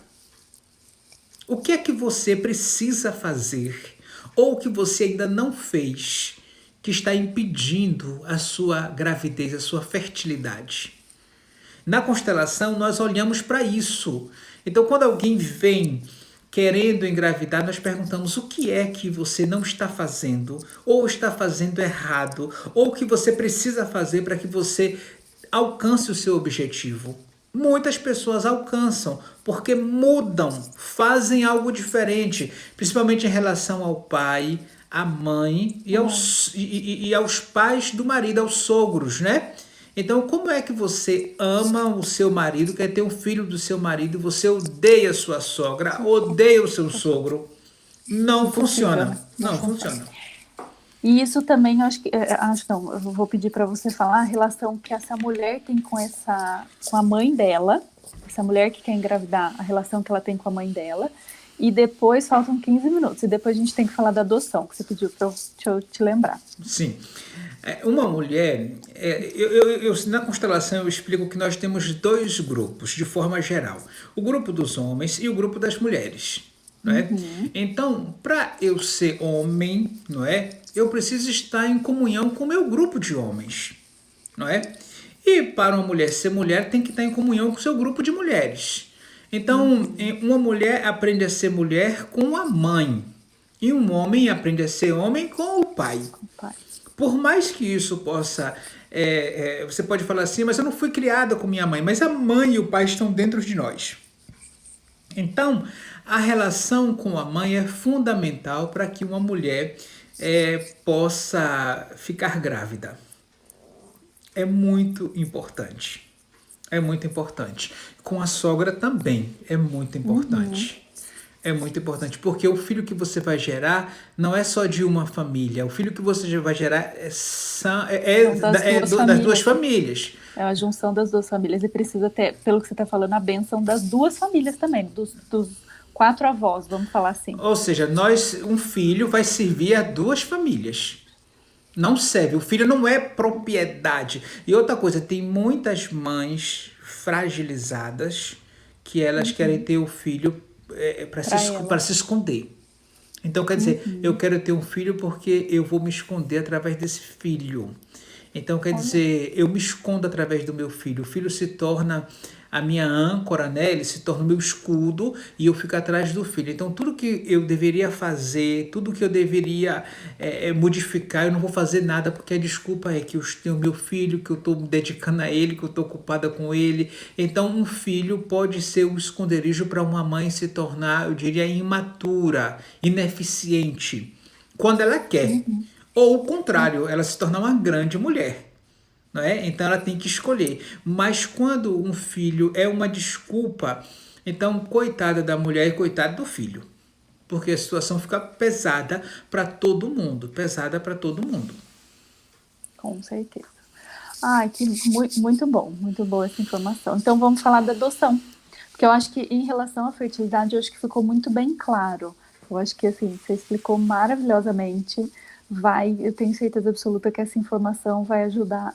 O que é que você precisa fazer ou que você ainda não fez que está impedindo a sua gravidez, a sua fertilidade? Na constelação nós olhamos para isso. Então quando alguém vem querendo engravidar, nós perguntamos o que é que você não está fazendo, ou está fazendo errado, ou o que você precisa fazer para que você alcance o seu objetivo. Muitas pessoas alcançam, porque mudam, fazem algo diferente, principalmente em relação ao pai, à mãe e aos pais do marido, aos sogros, né? Então, como é que você ama o seu marido, quer ter um filho do seu marido, você odeia a sua sogra, odeia o seu sogro? Não funciona. Não funciona. E isso também, eu vou pedir para você falar a relação que essa mulher tem com a mãe dela, essa mulher que quer engravidar, a relação que ela tem com a mãe dela, e depois faltam 15 minutos, e depois a gente tem que falar da adoção, que você pediu para eu te lembrar. Sim. Uma mulher, na constelação eu explico que nós temos dois grupos, de forma geral. O grupo dos homens e o grupo das mulheres. Não é? Uhum. Então, para eu ser homem, não é? Eu preciso estar em comunhão com o meu grupo de homens. Não é? E para uma mulher ser mulher, tem que estar em comunhão com o seu grupo de mulheres. Então, Uhum. uma mulher aprende a ser mulher com a mãe. E um homem aprende a ser homem com o pai. Pai. Por mais que isso possa. Você pode falar assim, mas eu não fui criada com minha mãe. Mas a mãe e o pai estão dentro de nós. Então, a relação com a mãe é fundamental para que uma mulher possa ficar grávida. É muito importante. É muito importante. Com a sogra também é muito Uhum. importante. É muito importante, porque o filho que você vai gerar não é só de uma família. O filho que você vai gerar São das duas das duas famílias. famílias. É a junção das duas famílias e precisa ter, pelo que você está falando, a bênção das duas famílias também, dos quatro avós, vamos falar assim. Ou seja, um filho vai servir a duas famílias. Não serve. O filho não é propriedade. E outra coisa, tem muitas mães fragilizadas que elas querem Uhum. ter o filho Para para elas. se esconder. Então, quer dizer, eu Uhum. quero ter um filho porque eu vou me esconder através desse filho. Então, quer Olha. dizer, eu me escondo através do meu filho. O filho se torna a minha âncora, né? Ele se torna o meu escudo e eu fico atrás do filho. Então, tudo que eu deveria fazer, tudo que eu deveria modificar, eu não vou fazer nada, porque a desculpa é que eu tenho meu filho, que eu estou me dedicando a ele, que eu estou ocupada com ele. Então, um filho pode ser um esconderijo para uma mãe se tornar, eu diria, imatura, ineficiente, quando ela quer. Uhum. Ou o contrário, ela se tornar uma grande mulher. Não é? Então ela tem que escolher. Mas quando um filho é uma desculpa, então coitada da mulher e coitado do filho. Porque a situação fica pesada para todo mundo. Pesada para todo mundo. Com certeza. Ai, que muito bom, muito boa essa informação. Então vamos falar da adoção. Porque eu acho que em relação à fertilidade, eu acho que ficou muito bem claro. Eu acho que assim, você explicou maravilhosamente. Eu tenho certeza absoluta que essa informação vai ajudar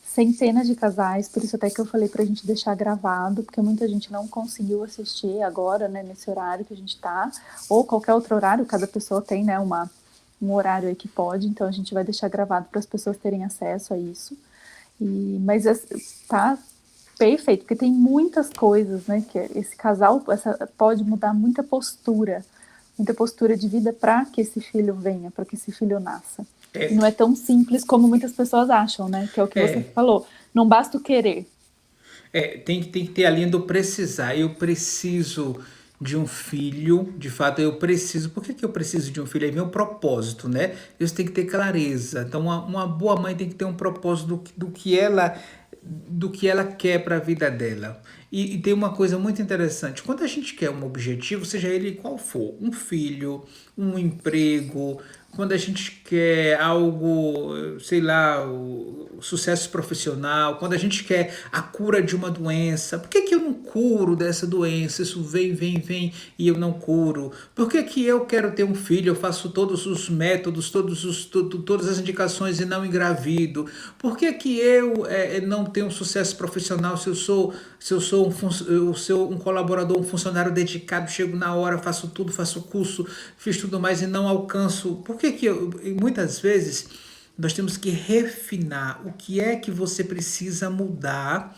centenas de casais, por isso até que eu falei para a gente deixar gravado, porque muita gente não conseguiu assistir agora, né, nesse horário que a gente tá, ou qualquer outro horário, cada pessoa tem, né, um horário aí que pode, então a gente vai deixar gravado para as pessoas terem acesso a isso. Mas tá perfeito, porque tem muitas coisas, né, que esse casal pode mudar muita postura de vida para que esse filho venha, para que esse filho nasça. E É, não é tão simples como muitas pessoas acham, né? Que é o que você é, falou. Não basta o querer. tem que ter a linha do precisar. Eu preciso de um filho, de fato eu preciso. Por que eu preciso de um filho? É meu propósito, né? Isso tem que ter clareza. Então, uma boa mãe tem que ter um propósito do que ela quer para a vida dela. E tem uma coisa muito interessante: quando a gente quer um objetivo, seja ele qual for, um filho, um emprego, quando a gente quer algo, sei lá, o sucesso profissional, quando a gente quer a cura de uma doença, por que eu não curo dessa doença? Isso vem e eu não curo. Por que eu quero ter um filho, eu faço todos os métodos, todas as indicações e não engravido? Por que eu não tenho um sucesso profissional se eu sou um colaborador, um funcionário dedicado, chego na hora, faço tudo, faço curso, fiz tudo mais e não alcanço? Por que muitas vezes nós temos que refinar o que é que você precisa mudar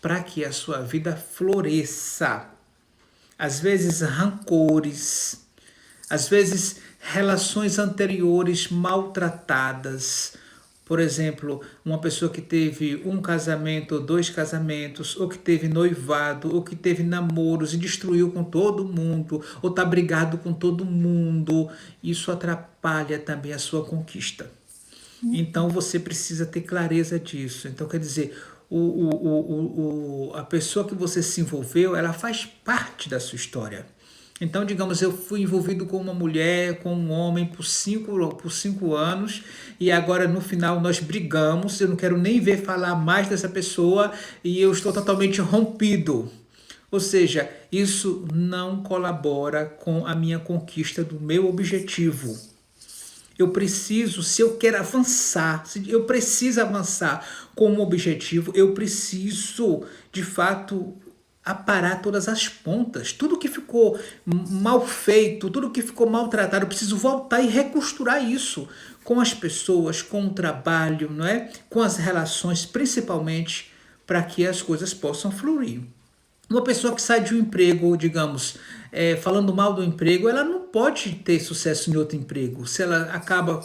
para que a sua vida floresça? Às vezes rancores, às vezes relações anteriores maltratadas. Por exemplo, uma pessoa que teve um casamento ou dois casamentos, ou que teve noivado, ou que teve namoros e destruiu com todo mundo, ou está brigado com todo mundo, isso atrapalha também a sua conquista. Então você precisa ter clareza disso. Então quer dizer, a pessoa que você se envolveu, ela faz parte da sua história. Então, digamos, eu fui envolvido com uma mulher, com um homem por cinco anos e agora no final nós brigamos, eu não quero nem ver falar mais dessa pessoa e eu estou totalmente rompido. Ou seja, isso não colabora com a minha conquista do meu objetivo. Eu preciso, se eu quero avançar, se eu preciso avançar com um objetivo, eu preciso, de fato, aparar todas as pontas. Tudo que ficou mal feito, tudo que ficou maltratado, eu preciso voltar e recosturar isso com as pessoas, com o trabalho, não é? Com as relações, principalmente, para que as coisas possam fluir. Uma pessoa que sai de um emprego, digamos, falando mal do emprego, ela não pode ter sucesso em outro emprego. Se ela acaba.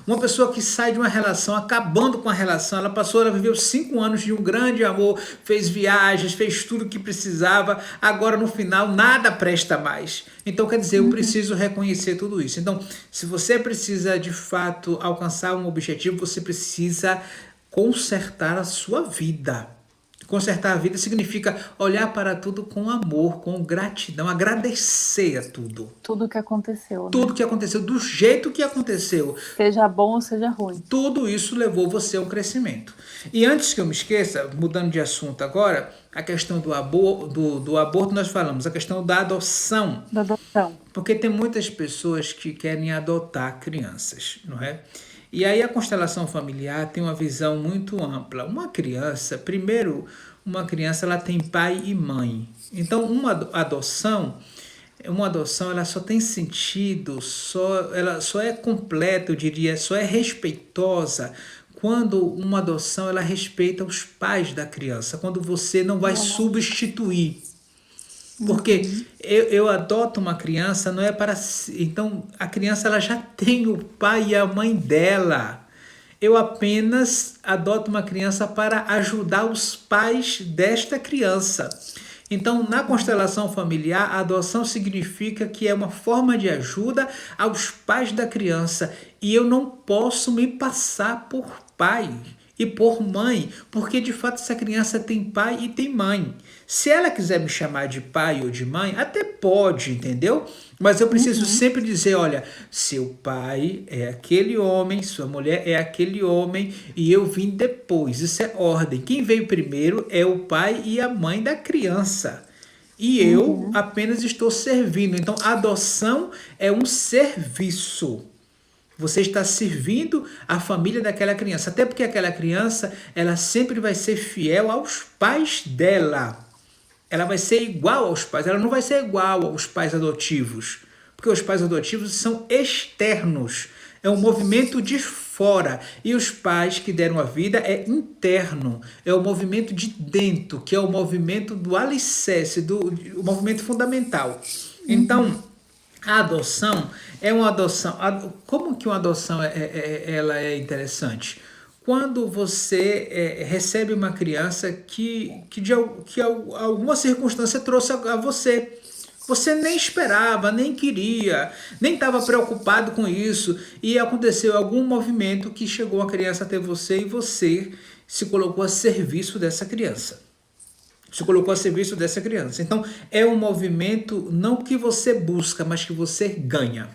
Uma pessoa que sai de uma relação, acabando com a relação, ela viveu 5 anos de um grande amor, fez viagens, fez tudo o que precisava, agora no final nada presta mais. Então, quer dizer, eu preciso reconhecer tudo isso. Então, se você precisa de fato alcançar um objetivo, você precisa consertar a sua vida. Consertar a vida significa olhar para tudo com amor, com gratidão, agradecer a tudo. Tudo que aconteceu, né? Tudo que aconteceu, do jeito que aconteceu, Seja bom ou seja ruim. tudo isso levou você a um crescimento. E antes que eu me esqueça, mudando de assunto agora, a questão do aborto nós falamos, a questão da adoção. Da adoção. Porque tem muitas pessoas que querem adotar crianças, não é? E aí a constelação familiar tem uma visão muito ampla. Uma criança ela tem pai e mãe. Então uma adoção ela só tem sentido, ela só é completa, eu diria, só é respeitosa quando uma adoção ela respeita os pais da criança, quando você não vai substituir. Porque eu adoto uma criança, não é para. Então, a criança ela já tem o pai e a mãe dela. Eu apenas adoto uma criança para ajudar os pais desta criança. Então, na constelação familiar, a adoção significa que é uma forma de ajuda aos pais da criança. E eu não posso me passar por pai e por mãe, porque de fato essa criança tem pai e tem mãe. Se ela quiser me chamar de pai ou de mãe, até pode, entendeu? Mas eu preciso sempre dizer, olha, seu pai é aquele homem, sua mulher é aquele homem e eu vim depois. Isso é ordem. Quem veio primeiro é o pai e a mãe da criança. E eu apenas estou servindo. Então, a adoção é um serviço. Você está servindo a família daquela criança. Até porque aquela criança, ela sempre vai ser fiel aos pais dela. Ela vai ser igual aos pais. Ela não vai ser igual aos pais adotivos. Porque os pais adotivos são externos. É um movimento de fora. E os pais que deram a vida é interno. É o movimento de dentro, que é o movimento do alicerce, o movimento fundamental. Então, a adoção é uma adoção. Como que uma adoção ela é interessante? Quando você recebe uma criança que alguma circunstância trouxe a você. Você nem esperava, nem queria, nem estava preocupado com isso. E aconteceu algum movimento que chegou a criança até você e você se colocou a serviço dessa criança. Se colocou a serviço dessa criança. Então, é um movimento não que você busca, mas que você ganha.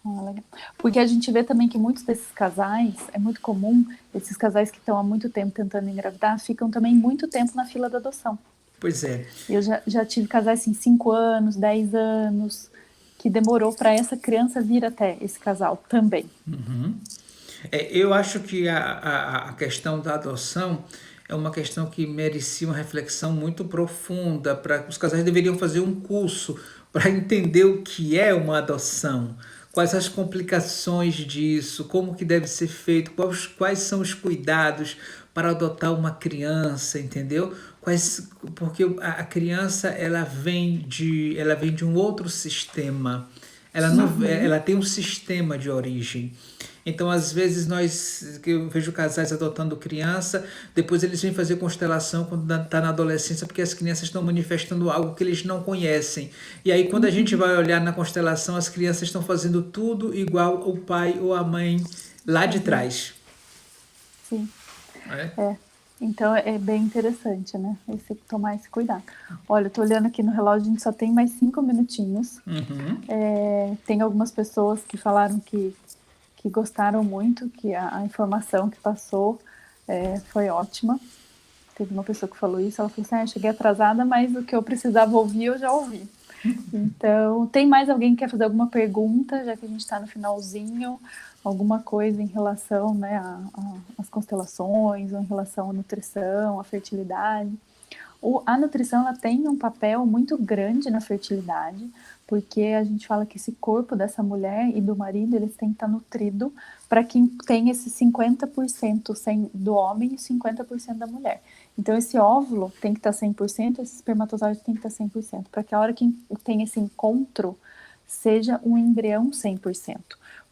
Legal. Porque a gente vê também que muitos desses casais, é muito comum, esses casais que estão há muito tempo tentando engravidar, ficam também muito tempo na fila da adoção. Pois é. Eu já tive casais assim, 5 anos, 10 anos, que demorou para essa criança vir até esse casal também. Eu acho que a questão da adoção é uma questão que merecia uma reflexão muito profunda. Os casais deveriam fazer um curso para entender o que é uma adoção, quais as complicações disso, como que deve ser feito, quais são os cuidados para adotar uma criança, entendeu? Porque a criança ela vem de um outro sistema. Ela tem um sistema de origem. Então, às vezes, eu vejo casais adotando criança, depois eles vêm fazer constelação quando está na adolescência, porque as crianças estão manifestando algo que eles não conhecem. E aí, quando a gente vai olhar na constelação, as crianças estão fazendo tudo igual ao pai ou à mãe lá de trás. Sim. Então é bem interessante, né? Tomar esse cuidado. Olha, eu tô olhando aqui no relógio, a gente só tem mais 5 minutinhos. Tem algumas pessoas que falaram que gostaram muito, que a informação que passou foi ótima. Teve uma pessoa que falou isso, ela falou assim, eu cheguei atrasada, mas o que eu precisava ouvir, eu já ouvi. Então, tem mais alguém que quer fazer alguma pergunta, já que a gente está no finalzinho? Alguma coisa em relação, né, às constelações, ou em relação à nutrição, à fertilidade? A nutrição, ela tem um papel muito grande na fertilidade, porque a gente fala que esse corpo dessa mulher e do marido, eles têm que estar nutrido para que tenha esse 50% do homem e 50% da mulher. Então, esse óvulo tem que estar 100%, esse espermatozoide tem que estar 100%, para que a hora que tem esse encontro, seja um embrião 100%.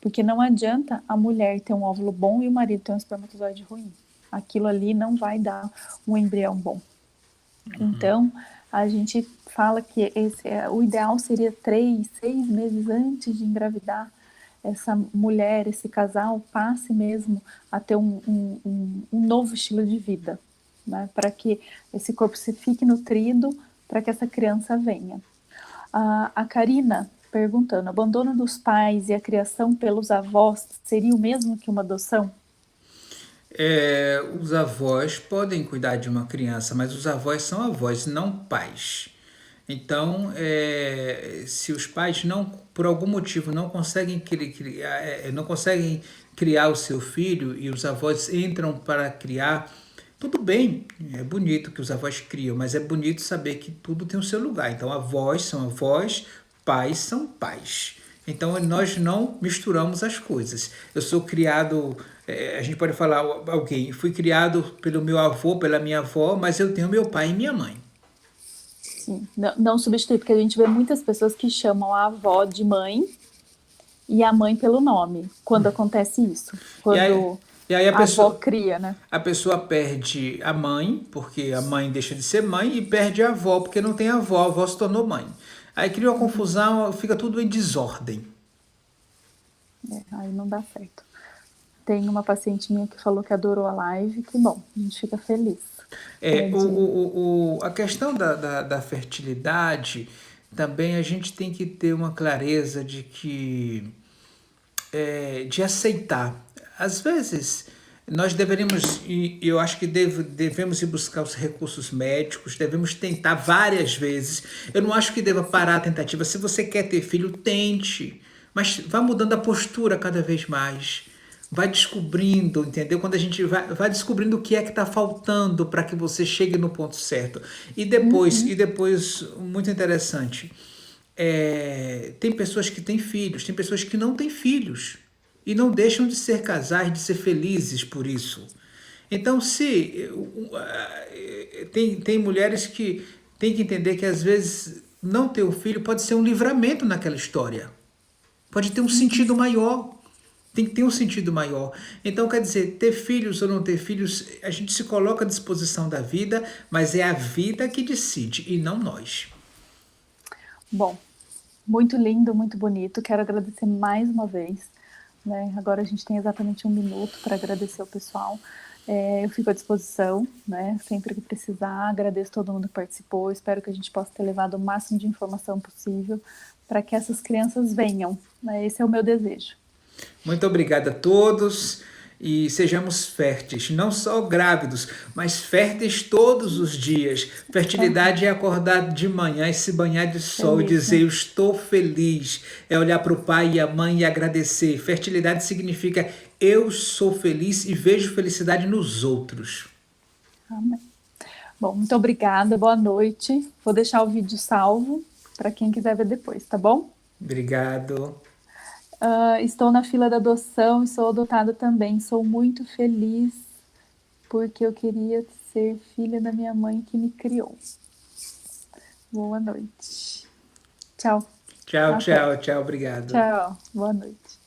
Porque não adianta a mulher ter um óvulo bom e o marido ter um espermatozoide ruim. Aquilo ali não vai dar um embrião bom. Então, a gente fala que o ideal seria 3, 6 meses antes de engravidar, essa mulher, esse casal, passe mesmo a ter um novo estilo de vida, né? Para que esse corpo se fique nutrido, para que essa criança venha. A Karina perguntando, abandono dos pais e a criação pelos avós seria o mesmo que uma adoção? Os avós podem cuidar de uma criança, mas os avós são avós, não pais. Então, se os pais não, por algum motivo, não conseguem criar o seu filho e os avós entram para criar, tudo bem, é bonito que os avós criam, mas é bonito saber que tudo tem o seu lugar. Então, avós são avós, pais são pais. Então, nós não misturamos as coisas. Eu sou criado, a gente pode falar alguém, fui criado pelo meu avô, pela minha avó, mas eu tenho meu pai e minha mãe. Sim, não substitui, porque a gente vê muitas pessoas que chamam a avó de mãe e a mãe pelo nome, quando acontece isso, E aí, quando e aí a avó cria, né? a pessoa perde a mãe, porque a mãe deixa de ser mãe, e perde a avó, porque não tem avó, a avó se tornou mãe. Aí cria uma confusão, fica tudo em desordem. Aí não dá certo. Tem uma paciente minha que falou que adorou a live, que bom, a gente fica feliz. É, Né, de... a questão da fertilidade, também a gente tem que ter uma clareza de que de aceitar. Às vezes, nós deveríamos, e eu acho que devemos ir buscar os recursos médicos, devemos tentar várias vezes. Eu não acho que deva parar a tentativa. Se você quer ter filho, tente, mas vá mudando a postura cada vez mais. Vai descobrindo, entendeu? Quando a gente vai descobrindo o que é que está faltando para que você chegue no ponto certo. E depois, muito interessante, tem pessoas que têm filhos, tem pessoas que não têm filhos e não deixam de ser casais, de ser felizes por isso. Então, se tem mulheres que têm que entender que às vezes não ter um filho pode ser um livramento naquela história, pode ter um sentido maior. Tem que ter um sentido maior. Então, quer dizer, ter filhos ou não ter filhos, a gente se coloca à disposição da vida, mas é a vida que decide e não nós. Bom, muito lindo, muito bonito. Quero agradecer mais uma vez. Né? Agora a gente tem exatamente 1 minuto para agradecer ao pessoal. Eu fico à disposição, né? Sempre que precisar. Agradeço todo mundo que participou. Espero que a gente possa ter levado o máximo de informação possível para que essas crianças venham. Né? Esse é o meu desejo. Muito obrigado a todos e sejamos férteis, não só grávidos, mas férteis todos os dias. Fertilidade é acordar de manhã e se banhar de sol e Feliz, dizer né? eu estou feliz. É olhar para o pai e a mãe e agradecer. Fertilidade significa eu sou feliz e vejo felicidade nos outros. Amém. Bom, muito obrigada, boa noite. Vou deixar o vídeo salvo para quem quiser ver depois, tá bom? Obrigado. Estou na fila da adoção e sou adotada também. Sou muito feliz porque eu queria ser filha da minha mãe que me criou. Boa noite. Tchau. Tchau, Até. tchau, tchau. Obrigado. Tchau. Boa noite.